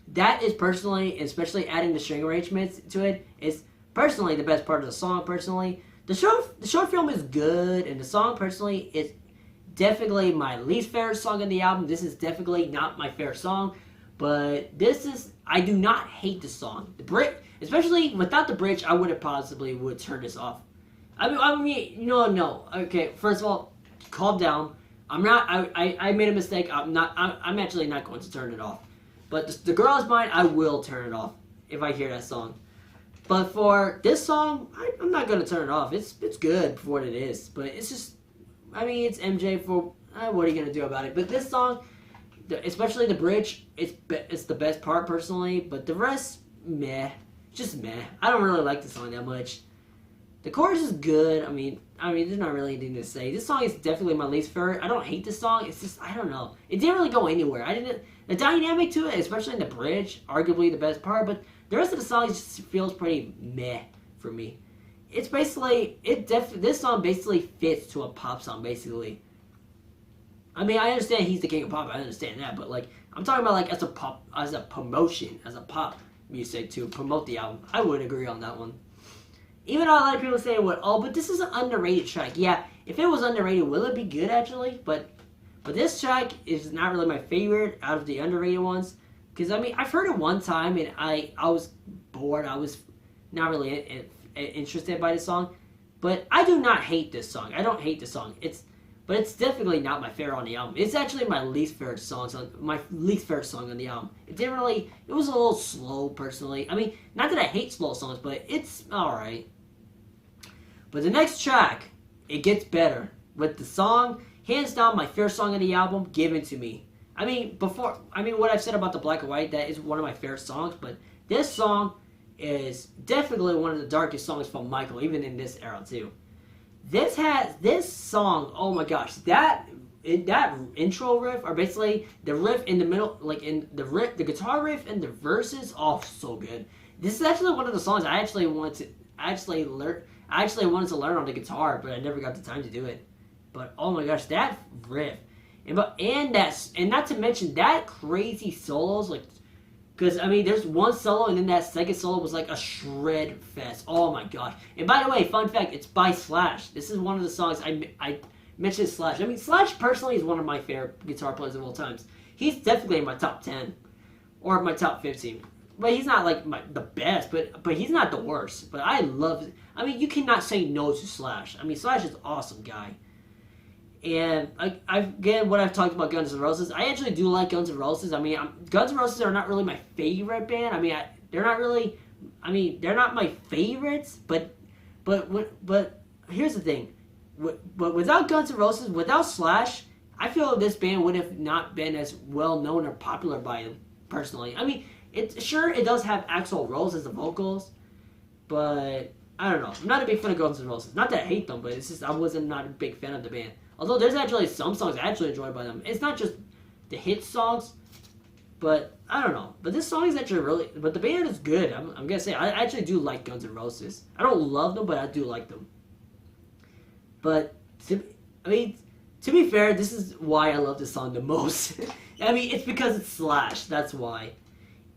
that is personally, especially adding the string arrangements to it, is personally the best part of the song. Personally, the short film is good, and the song personally is definitely my least favorite song on the album. This is definitely not my favorite song, but I do not hate the song. The bridge, especially without the bridge, I would turn this off. I mean, no. Okay, first of all, calm down. I made a mistake. I'm actually not going to turn it off. But the Girl Is Mine, I will turn it off if I hear that song. But for this song, I'm not going to turn it off. It's good for what it is. But it's just, I mean, it's MJ for, what are you going to do about it? But this song, especially the bridge, it's the best part personally. But the rest, meh. Just meh. I don't really like the song that much. The chorus is good. I mean, there's not really anything to say. This song is definitely my least favorite. I don't hate this song. It's just, I don't know. It didn't really go anywhere. The dynamic to it, especially in the bridge, arguably the best part, but the rest of the song just feels pretty meh for me. It's basically, this song basically fits to a pop song, basically. I mean, I understand he's the king of pop. I understand that, but like, I'm talking about like as a promotion, as a pop music to promote the album. I would agree on that one. Even though a lot of people say, but this is an underrated track. Yeah, if it was underrated, will it be good actually? But this track is not really my favorite out of the underrated ones. Because, I mean, I've heard it one time and I was bored. I was not really interested by the song. But I do not hate this song. I don't hate the song. But it's definitely not my favorite on the album. It's actually my least favorite song on the album. It was a little slow personally. I mean, not that I hate slow songs, but it's alright. But the next track, it gets better. With the song, hands down my favorite song on the album, Given to Me. I mean, what I've said about the Black and White, that is one of my favorite songs, but this song is definitely one of the darkest songs from Michael, even in this era too. This song, oh my gosh, that intro riff, or basically the riff in the middle, like in the guitar riff and the verses, oh, so good. This is actually one of the songs I actually wanted to learn on the guitar, but I never got the time to do it. But oh my gosh, that riff, and not to mention that crazy solos, like, because I mean, there's one solo and then that second solo was like a shred fest. Oh my gosh! And by the way, fun fact, it's by Slash. This is one of the songs I mentioned Slash. I mean, Slash personally is one of my favorite guitar players of all times. He's definitely in my top 10 or my top 15. But he's not like the best, but he's not the worst. But I love it. I mean, you cannot say no to Slash. I mean, Slash is an awesome guy. And again, what I've talked about Guns N' Roses, I actually do like Guns N' Roses. I mean, Guns N' Roses are not really my favorite band. I mean, they're not my favorites. But here's the thing. But without Guns N' Roses, without Slash, I feel this band would have not been as well known or popular by him personally. I mean, it does have Axl Rose as the vocals, but I don't know. I'm not a big fan of Guns N' Roses. Not that I hate them, but it's just I wasn't not a big fan of the band. Although there's actually some songs I actually enjoy by them. It's not just the hit songs, but I don't know. But this song is actually really. But the band is good. I'm gonna say I actually do like Guns N' Roses. I don't love them, but I do like them. But to be fair, this is why I love this song the most. I mean, it's because it's Slash. That's why.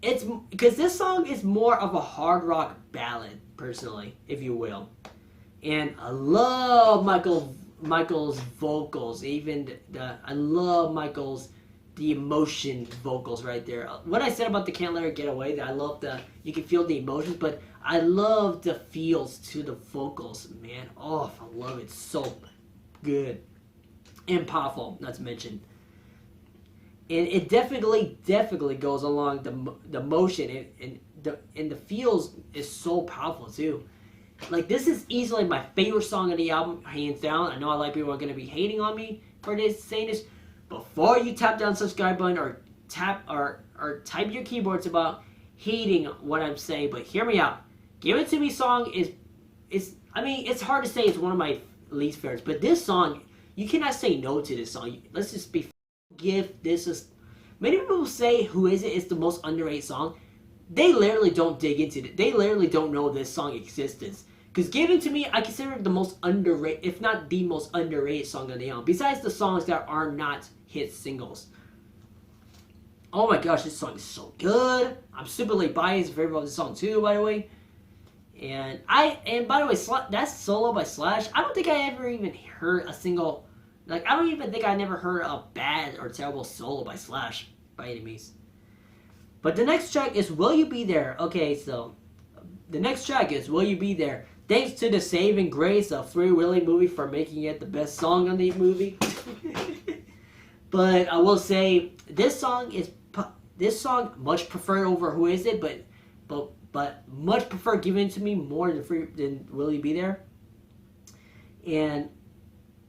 It's because this song is more of a hard rock ballad, personally, if you will. And I love Michael's vocals. I love the emotion vocals right there. What I said about the Can't Let Her Get Away, that I love you can feel the emotions, but I love the feels to the vocals, man. Oh, I love it. So good and powerful, not to mention. And it definitely goes along the motion, and the feels is so powerful too. Like, this is easily my favorite song of the album, hands down. I know a lot of people are going to be hating on me for saying this. Before you tap down subscribe button or type your keyboards about hating what I'm saying, but hear me out. Give It To Me song is I mean, it's hard to say it's one of my least favorites, but this song, you cannot say no to this song. Let's just give this a... Many people say Who Is It is the most underrated song. They literally don't dig into it. They literally don't know this song existence. Because Give It To Me, I consider it the most underrated, if not the most underrated song on the album. Besides the songs that are not hit singles. Oh my gosh, this song is so good. I'm superly biased in favor of this song too, by the way. And by the way, that's solo by Slash. I don't think I ever even heard a single, like, I don't even think I never heard a bad or terrible solo by Slash, by any means. But the next track is Will You Be There? Okay, so the next track is Will You Be There? Thanks to the saving grace of Free Willy movie for making it the best song on the movie. But I will say this song much preferred over Who Is It, but much prefer Give It To Me more than Will You Be There. And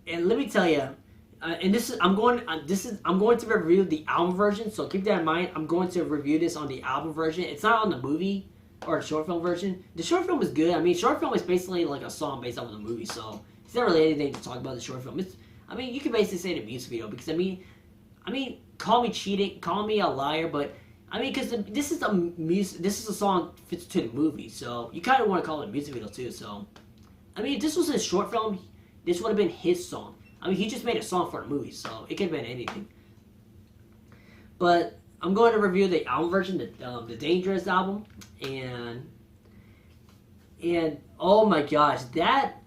let me tell you, and I'm going to review the album version, so keep that in mind. I'm going to review this on the album version. It's not on the movie or the short film version. The short film is good. I mean, short film is basically like a song based off of the movie, so it's not really anything to talk about the short film. You can basically say the music video, because I mean, call me cheating, call me a liar, but I mean, because this is a song fits to the movie, so you kind of want to call it a music video too. So, I mean, if this was a short film, this would have been his song. I mean, he just made a song for a movie, so it could have been anything. But I'm going to review the album version, the Dangerous album, and oh my gosh, that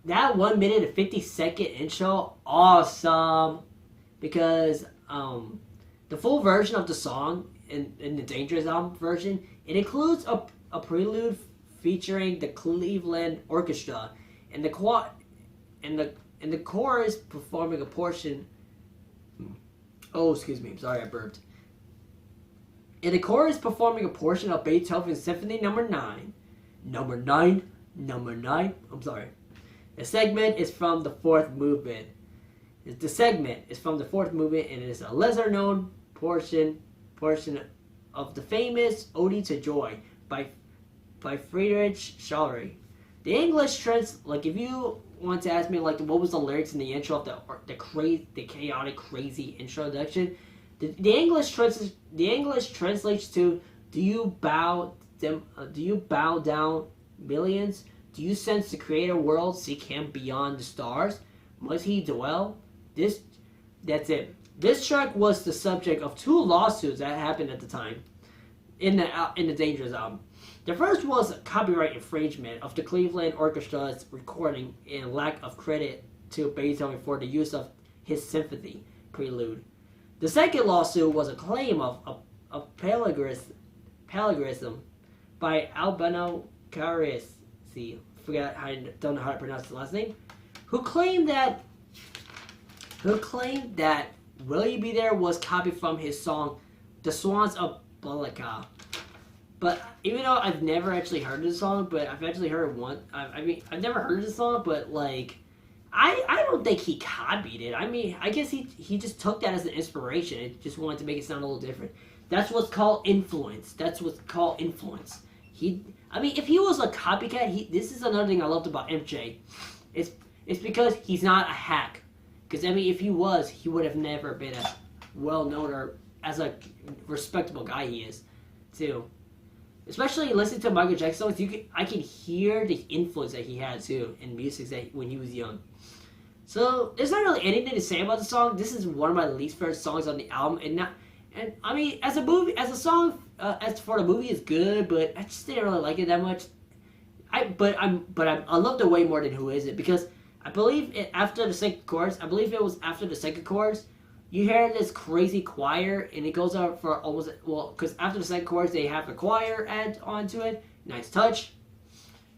1 minute and 50-second intro, awesome, because the full version of the song in the Dangerous album version, it includes a prelude featuring the Cleveland Orchestra and the chorus performing a portion. Oh, excuse me, sorry, I burped. And the chorus performing a portion of Beethoven's Symphony Number 9. Number 9. I'm sorry. The segment is from the fourth movement. The segment is from the fourth movement, and it is a lesser-known portion of the famous Ode to Joy by Friedrich Schiller. The English like, if you want to ask me, like, what was the lyrics in the intro of the chaotic, crazy introduction, the English translates to, do you bow down millions? Do you sense the creator world, seek him beyond the stars? Must he dwell? That's it. This track was the subject of 2 lawsuits that happened at the time in the Dangerous album. The first was a copyright infringement of the Cleveland Orchestra's recording and lack of credit to Beethoven for the use of his symphony prelude. The second lawsuit was a claim of plagiarism by Albano Carresi, don't know how to pronounce the last name, who claimed that Will You Be There was copied from his song The Swans of Bulika. But even though I've never actually heard this song, but I've actually heard one. I've never heard this song, but like, I don't think he copied it. I mean, I guess he just took that as an inspiration. It just wanted to make it sound a little different. That's what's called influence. That's what's called influence. I mean, if he was a copycat, this is another thing I loved about MJ. It's it's because he's not a hack. Because I mean, if he was, he would have never been as well known or as a respectable guy he is, too. Especially listening to Michael Jackson songs, I can hear the influence that he had too in music that when he was young. So there's not really anything to say about the song. This is one of my least favorite songs on the album, and I mean as a song, as for the movie, it's good, but I just didn't really like it that much. I loved it way more than Who Is It, because I believe after the second chorus, I believe it was after the second chorus, you hear this crazy choir, and it goes out for almost, well, because after the second chorus, they have the choir add onto it. Nice touch.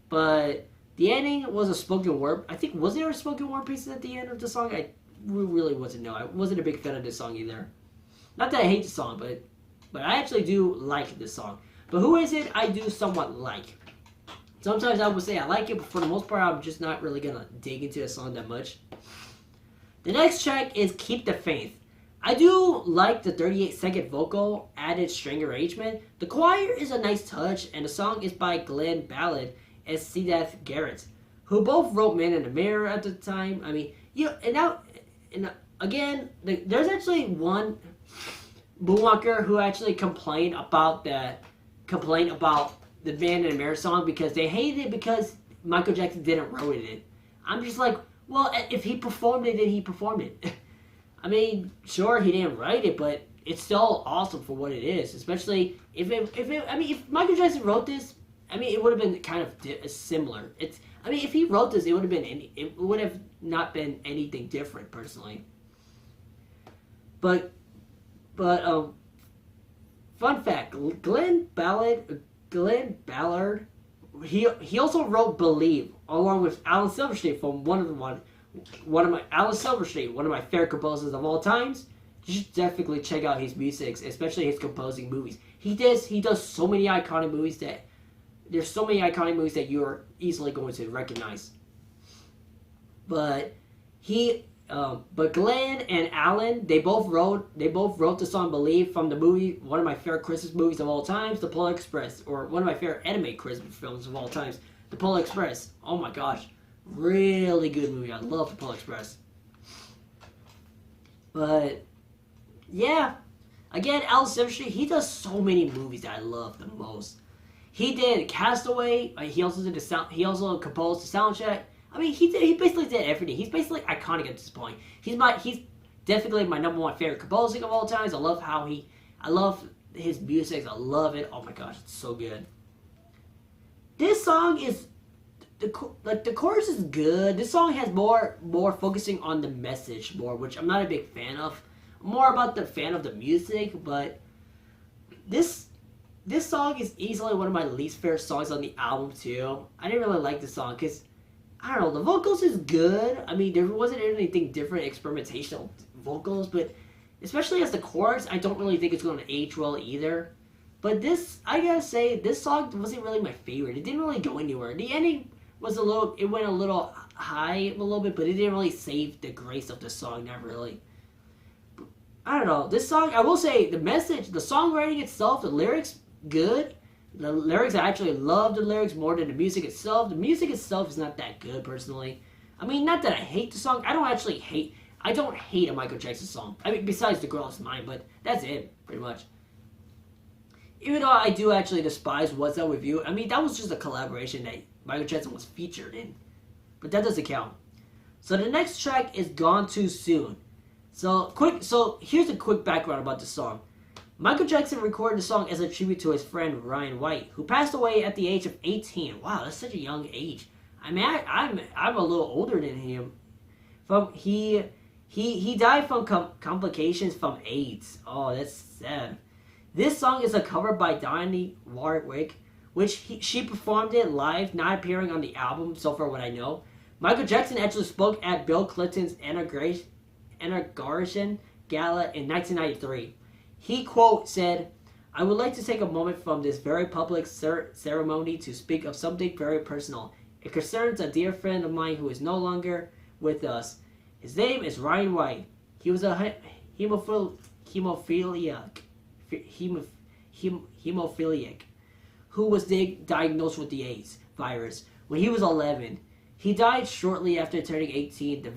But the ending was a spoken word. I think, was there a spoken word piece at the end of the song? I really wasn't know. I wasn't a big fan of this song either. Not that I hate the song, but I actually do like this song. But Who Is It, I do somewhat like. Sometimes I would say I like it, but for the most part, I'm just not really going to dig into a song that much. The next track is Keep the Faith. I do like the 38-second vocal added string arrangement. The choir is a nice touch, and the song is by Glenn Ballard and Seth Garrett, who both wrote Man in the Mirror at the time. I mean, again, there's actually one Moonwalker who actually complained about the Man in the Mirror song because they hated it because Michael Jackson didn't write it. I'm just like, well, if he performed it, then he performed it. I mean, sure, he didn't write it, but it's still awesome for what it is. Especially if Michael Jackson wrote this, I mean, it would have been kind of similar. If he wrote this, it would have not been anything different, personally. But fun fact: Glenn Ballard, he also wrote "Believe" along with Alan Silverstein from one of my favorite composers of all times. You should definitely check out his music, especially his composing movies. He does so many iconic movies that you're easily going to recognize. But Glenn and Alan, they both wrote the song "Believe" from the movie, one of my favorite Christmas movies of all times, The Polar Express, or one of my favorite anime Christmas films of all times, The Polar Express. Oh my gosh. Really good movie. I love The Polar Express. But yeah, again, Alan Silverstein, he does so many movies that I love the most. He did Castaway. He also did he also composed the soundtrack. I mean, he basically did everything. He's basically iconic at this point. He's definitely my number one favorite composer of all times. I love his music. I love it. Oh my gosh, it's so good. This song is. The chorus is good. This song has more focusing on the message more, which I'm not a big fan of. I'm more about the fan of the music, but this song is easily one of my least favorite songs on the album too. I didn't really like the song because I don't know, the vocals is good. I mean, there wasn't anything different, experimental vocals, but especially as the chorus, I don't really think it's going to age well either. But I gotta say, this song wasn't really my favorite. It didn't really go anywhere. The ending it went a little high a little bit, but it didn't really save the grace of the song, not really. I don't know, this song, I will say, the message, the songwriting itself, the lyrics, good. The lyrics, I actually love the lyrics more than the music itself. The music itself is not that good, personally. I mean, not that I hate the song, I don't hate a Michael Jackson song. I mean, besides The Girl Is Mine, but that's it, pretty much. Even though I do actually despise What's Up With You, I mean, that was just a collaboration that Michael Jackson was featured in. But that doesn't count. So the next track is Gone Too Soon. So here's a quick background about the song. Michael Jackson recorded the song as a tribute to his friend Ryan White, who passed away at the age of 18. Wow, that's such a young age. I mean, I'm a little older than him. He died from complications from AIDS. Oh, that's sad. This song is a cover by Donnie Warwick, which she performed it live, not appearing on the album, so far what I know. Michael Jackson actually spoke at Bill Clinton's inauguration gala in 1993. He, quote, said, "I would like to take a moment from this very public ceremony to speak of something very personal. It concerns a dear friend of mine who is no longer with us. His name is Ryan White. He was a hemophiliac, hemophiliac who was diagnosed with the AIDS virus when he was 11. He died shortly after turning 18, the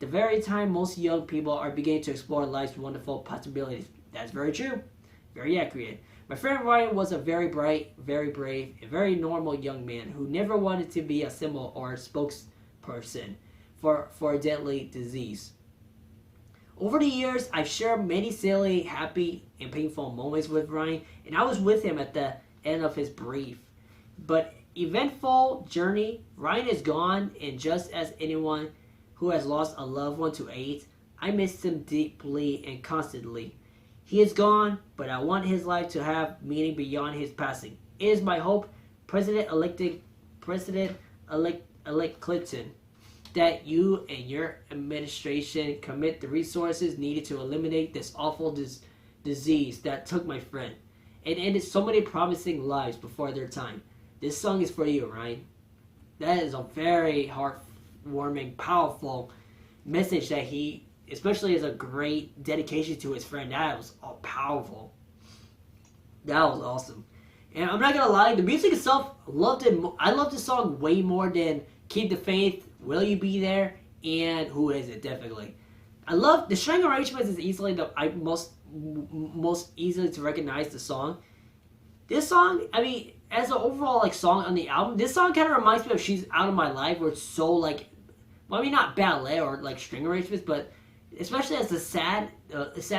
very time most young people are beginning to explore life's wonderful possibilities. That's very true. Very accurate. My friend Ryan was a very bright, very brave, and very normal young man who never wanted to be a symbol or a spokesperson for a deadly disease. Over the years, I've shared many silly, happy, and painful moments with Ryan, and I was with him at the end of his brief but eventful journey. Ryan is gone, and just as anyone who has lost a loved one to AIDS, I miss him deeply and constantly. He is gone, but I want his life to have meaning beyond his passing. It is my hope, President-elect Clinton, that you and your administration commit the resources needed to eliminate this awful disease that took my friend and ended so many promising lives before their time. This song is for you, Ryan. That is a very heartwarming, powerful message that he, especially as a great dedication to his friend. That was powerful. That was awesome. And I'm not gonna lie, the music itself, loved it. I love the song way more than "Keep the Faith," "Will You Be There," and "Who Is It?" Definitely, I love the string arrangements. Is easily the most easily to recognize the song. This song, I mean, as an overall like song on the album, this song kind of reminds me of "She's Out of My Life," where it's so like, well, I mean, not ballet or like string arrangements, but especially as the sad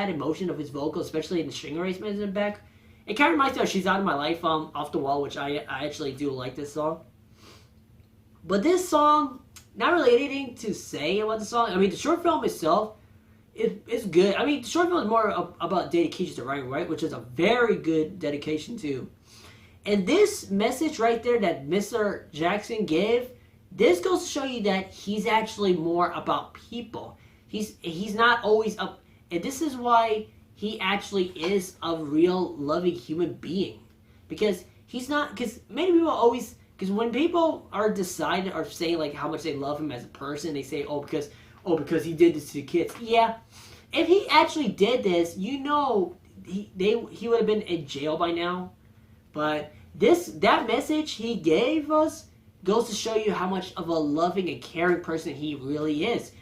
emotion of his vocal, especially in the string arrangements in the back. It kind of reminds me of "She's Out of My Life" Off the Wall, which I actually do like this song. But this song, not really anything to say about the song. I mean, the short film itself is good. I mean, the short film is more about dedication to Ryan White, which is a very good dedication too. And this message right there that Mr. Jackson gave, this goes to show you that he's actually more about people. He's not always up, and this is why he actually is a real loving human being, because he's not. Because many people always, because when people are deciding or saying like how much they love him as a person, they say, because he did this to kids. Yeah, if he actually did this, you know, he would have been in jail by now. But that message he gave us goes to show you how much of a loving and caring person he really is.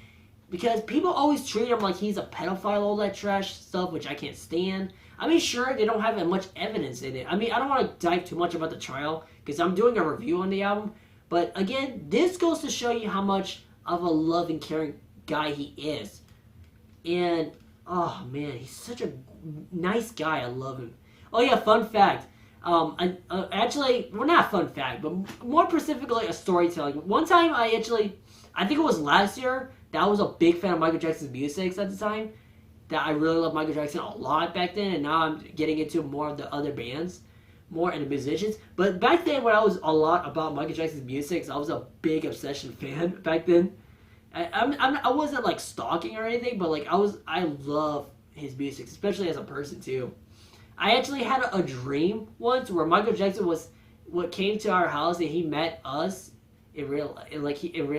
Because people always treat him like he's a pedophile, all that trash stuff, which I can't stand. I mean, sure, they don't have much evidence in it. I mean, I don't want to dive too much about the trial, because I'm doing a review on the album. But again, this goes to show you how much of a loving, caring guy he is. And, oh man, he's such a nice guy. I love him. Oh yeah, fun fact. Actually, well, not a fun fact, but more specifically a storytelling. One time I think it was last year, that I was a big fan of Michael Jackson's music at the time. That I really loved Michael Jackson a lot back then, and now I'm getting into more of the other bands, more into musicians. But back then, when I was a lot about Michael Jackson's music, I was a big Obsession fan back then. I wasn't like stalking or anything, but like I love his music, especially as a person too. I actually had a dream once where Michael Jackson came to our house and he met us in real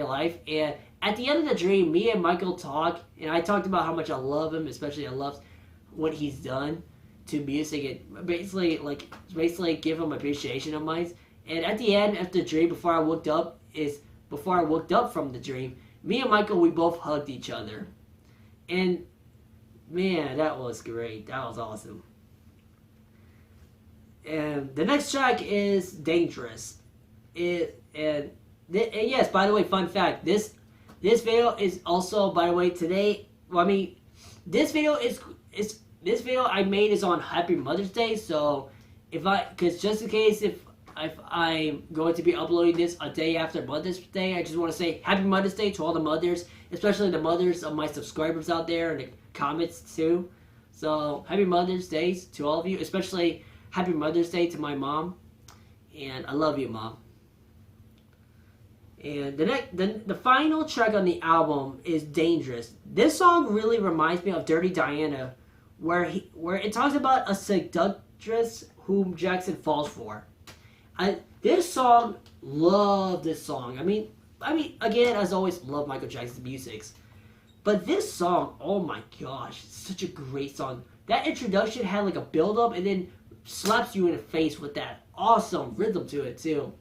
life. And at the end of the dream, me and Michael talked, and I talked about how much I love him, especially I love what he's done to music, and basically give him appreciation of mine. And at the end of the dream, before I woke up from the dream, me and Michael, we both hugged each other. And man, that was great. That was awesome. And the next track is Dangerous. And yes, by the way, fun fact, this video is also, by the way, today, well, I mean, this video I made is on Happy Mother's Day, so because just in case if I'm going to be uploading this a day after Mother's Day, I just want to say Happy Mother's Day to all the mothers, especially the mothers of my subscribers out there and the comments too. So Happy Mother's Day to all of you, especially Happy Mother's Day to my mom, and I love you, Mom. And the final track on the album is Dangerous. This song really reminds me of Dirty Diana, where it talks about a seductress whom Jackson falls for. Love this song. I mean, I mean, again, as always, love Michael Jackson's music. But this song, oh my gosh, it's such a great song. That introduction had like a build up and then slaps you in the face with that awesome rhythm to it too.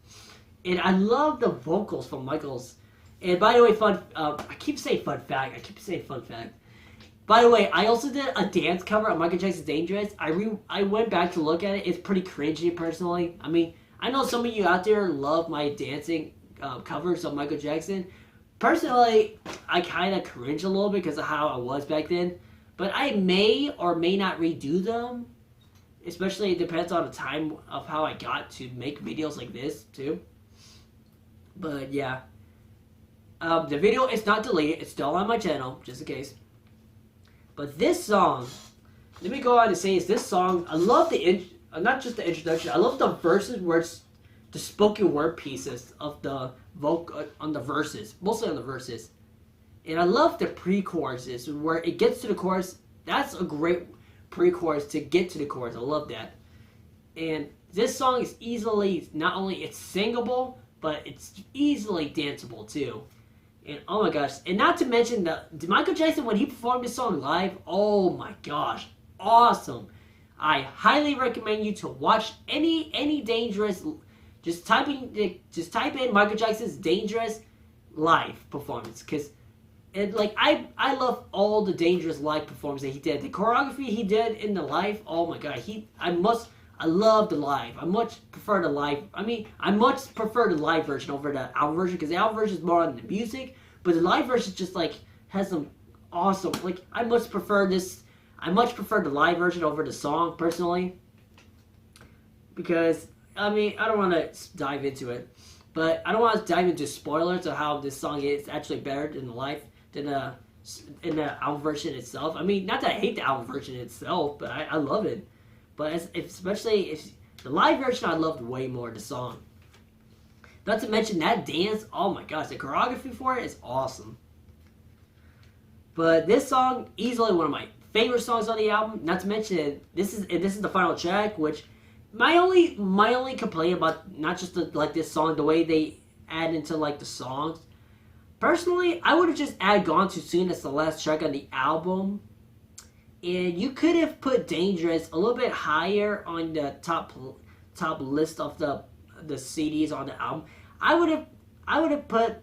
And I love the vocals from Michael's. And by the way, I keep saying fun fact. By the way, I also did a dance cover of Michael Jackson's Dangerous. I went back to look at it. It's pretty cringy personally. I mean, I know some of you out there love my dancing covers of Michael Jackson. Personally, I kind of cringe a little bit because of how I was back then. But I may or may not redo them. Especially, it depends on the time of how I got to make videos like this, too. But, yeah. The video is not deleted. It's still on my channel, just in case. But this song, let me go on and say is this song, I love not just the introduction, I love the verses where it's the spoken word pieces of the vocal on the verses, mostly on the verses. And I love the pre-choruses where it gets to the chorus. That's a great pre-chorus to get to the chorus. I love that. And this song is easily, not only it's singable, but it's easily danceable too. And oh my gosh, and not to mention Michael Jackson, when he performed this song live, oh my gosh, awesome. I highly recommend you to watch any Dangerous. Just type in Michael Jackson's Dangerous live performance, because I love all the Dangerous live performances that he did. The choreography he did in the live, oh my god, I love the live. I much prefer the live. I much prefer the live version over the album version, because the album version is more on the music, but the live version just has some awesome. I much prefer the live version over the song personally, because I don't want to dive into it, but I don't want to dive into spoilers of how this song is actually better in the live than in the album version itself. Not that I hate the album version itself, but I love it. But especially if the live version, I loved way more the song. Not to mention that dance, oh my gosh, the choreography for it is awesome. But this song, easily one of my favorite songs on the album. Not to mention, this is the final track, which my only complaint about not just this song, the way they add into the songs. Personally, I would have just added Gone Too Soon as the last track on the album. And you could have put Dangerous a little bit higher on the top list of the CDs on the album. I would have put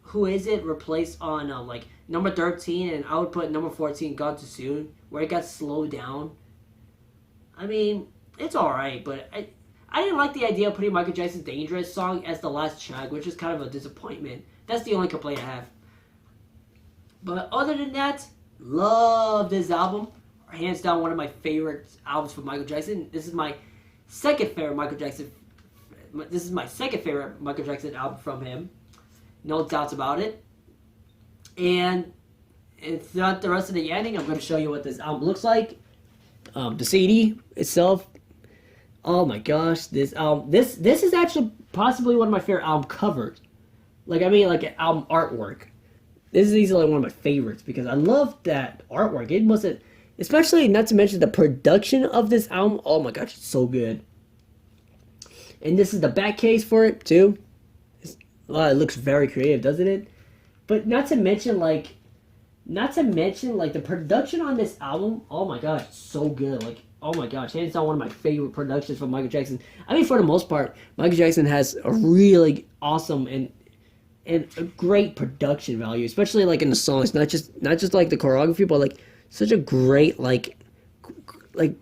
Who Is It replaced on number 13, and I would put number 14 Gone Too Soon, where it got slowed down. It's alright, but I didn't like the idea of putting Michael Jackson's Dangerous song as the last track, which is kind of a disappointment. That's the only complaint I have. But other than that, love this album. Hands down, one of my favorite albums from Michael Jackson. This is my second favorite Michael Jackson album from him. No doubts about it. And throughout the rest of the ending, I'm going to show you what this album looks like. The CD itself. Oh my gosh, this album. This is actually possibly one of my favorite album covers. An album artwork. This is easily one of my favorites because I love that artwork. It wasn't, especially not to mention the production of this album. Oh my gosh, it's so good. And this is the back case for it too. It looks very creative, doesn't it? But not to mention the production on this album. Oh my gosh, it's so good. Oh my gosh, hands down one of my favorite productions from Michael Jackson. For the most part, Michael Jackson has a really awesome and a great production value, especially in the songs, not just the choreography, but such a great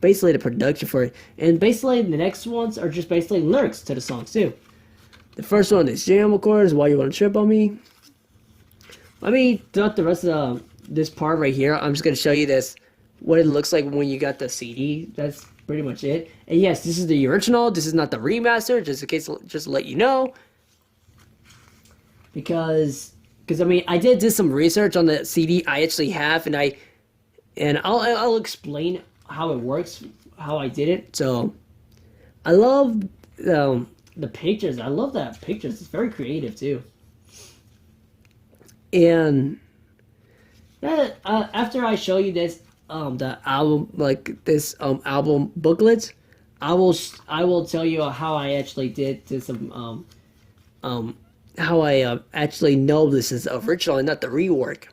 basically the production for it. And basically the next ones are just basically lyrics to the songs too. The first one is Jam, of course, Why You Wanna Trip on Me. Throughout the rest of this part right here, I'm just gonna show you what it looks like when you got the CD. That's pretty much it. And yes, this is the original. This is not the remaster, just in case, just to let you know. Because I did do some research on the CD I actually have, and I'll explain how it works, how I did it. So I love the pictures. I love that pictures. It's very creative too. And after I show you this the album album booklet, I will tell you how I actually did some actually know this is original and not the rework.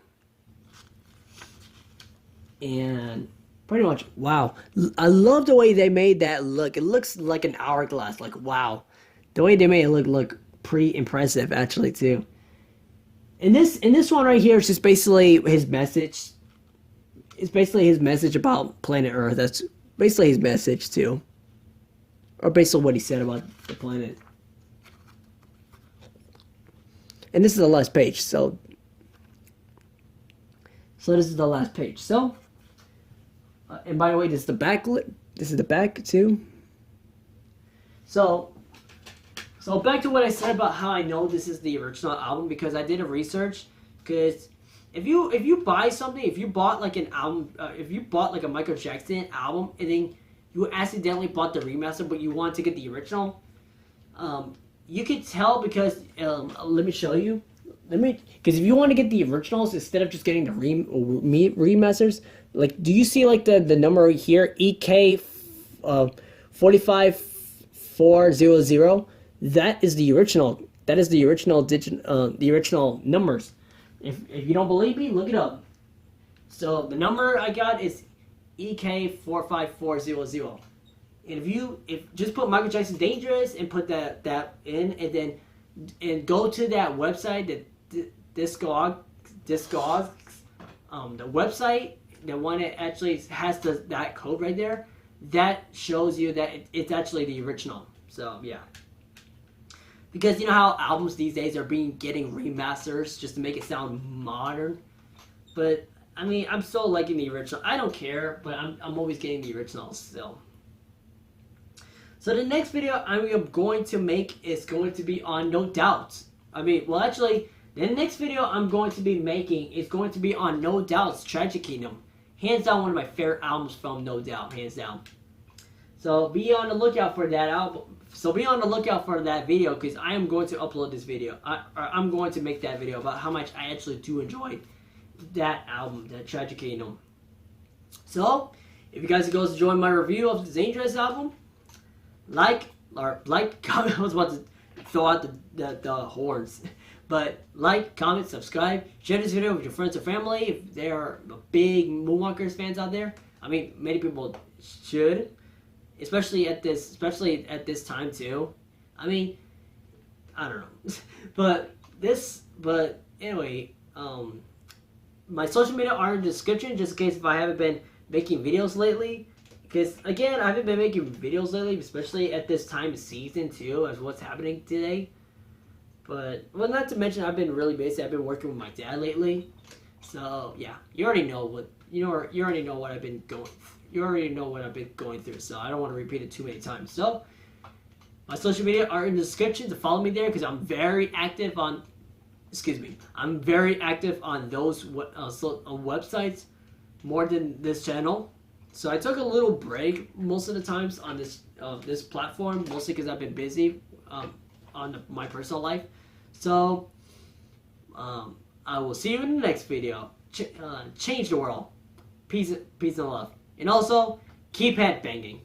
And pretty much, wow. I love the way they made that look. It looks like an hourglass. Like, wow. The way they made it look pretty impressive, actually, too. In this one right here, it's just basically his message. It's basically his message about planet Earth. That's basically his message, too. Or basically what he said about the planet. And this is the last page, so this is the last page. So, and by the way, this is the back. This is the back too. So back to what I said about how I know this is the original album, because I did a research. Because if you buy something, if you bought like an album, if you bought like a Michael Jackson album and then you accidentally bought the remaster, but you want to get the original, you can tell because let me show you. Because if you want to get the originals instead of just getting the remasters, like, do you see like the number here, EK 45400? That is the original. That is the original the original numbers. If you don't believe me, look it up. So the number I got is EK 45400. And if just put Michael Jackson Dangerous and put that in, and go to that website, the Discogs, the website, the one that actually has that code right there, that shows you that it's actually the original. So yeah, because you know how albums these days are getting remasters just to make it sound modern, but I mean, I'm still liking the original. I don't care, but I'm always getting the originals still. So the next video I'm going to make is going to be on No Doubt. Actually, the next video I'm going to be making is going to be on No Doubt's Tragic Kingdom. Hands down, one of my favorite albums from No Doubt, hands down. So be on the lookout for that album. So be on the lookout for that video, because I am going to upload this video. I'm going to make that video about how much I actually do enjoy that album, that Tragic Kingdom. So if you guys are going to join my review of the Dangerous album, comment. I was about to throw out the horns. But like, comment, subscribe, share this video with your friends or family if they are big Moonwalkers fans out there. I mean, many people should, especially at this time too. I mean, I don't know, but anyway, my social media are in the description, just in case if I haven't been making videos lately. Because again, I haven't been making videos lately, especially at this time of season too, as what's happening today. But, well, not to mention, I've been really busy. I've been working with my dad lately. So, yeah, you already know what I've been going through. So, I don't want to repeat it too many times. So, my social media are in the description to follow me there, because I'm very active on, I'm very active on those websites more than this channel. So, I took a little break most of the times on this platform, mostly because I've been busy on my personal life. So I will see you in the next video. Change the world. Peace and love. And also, keep headbanging.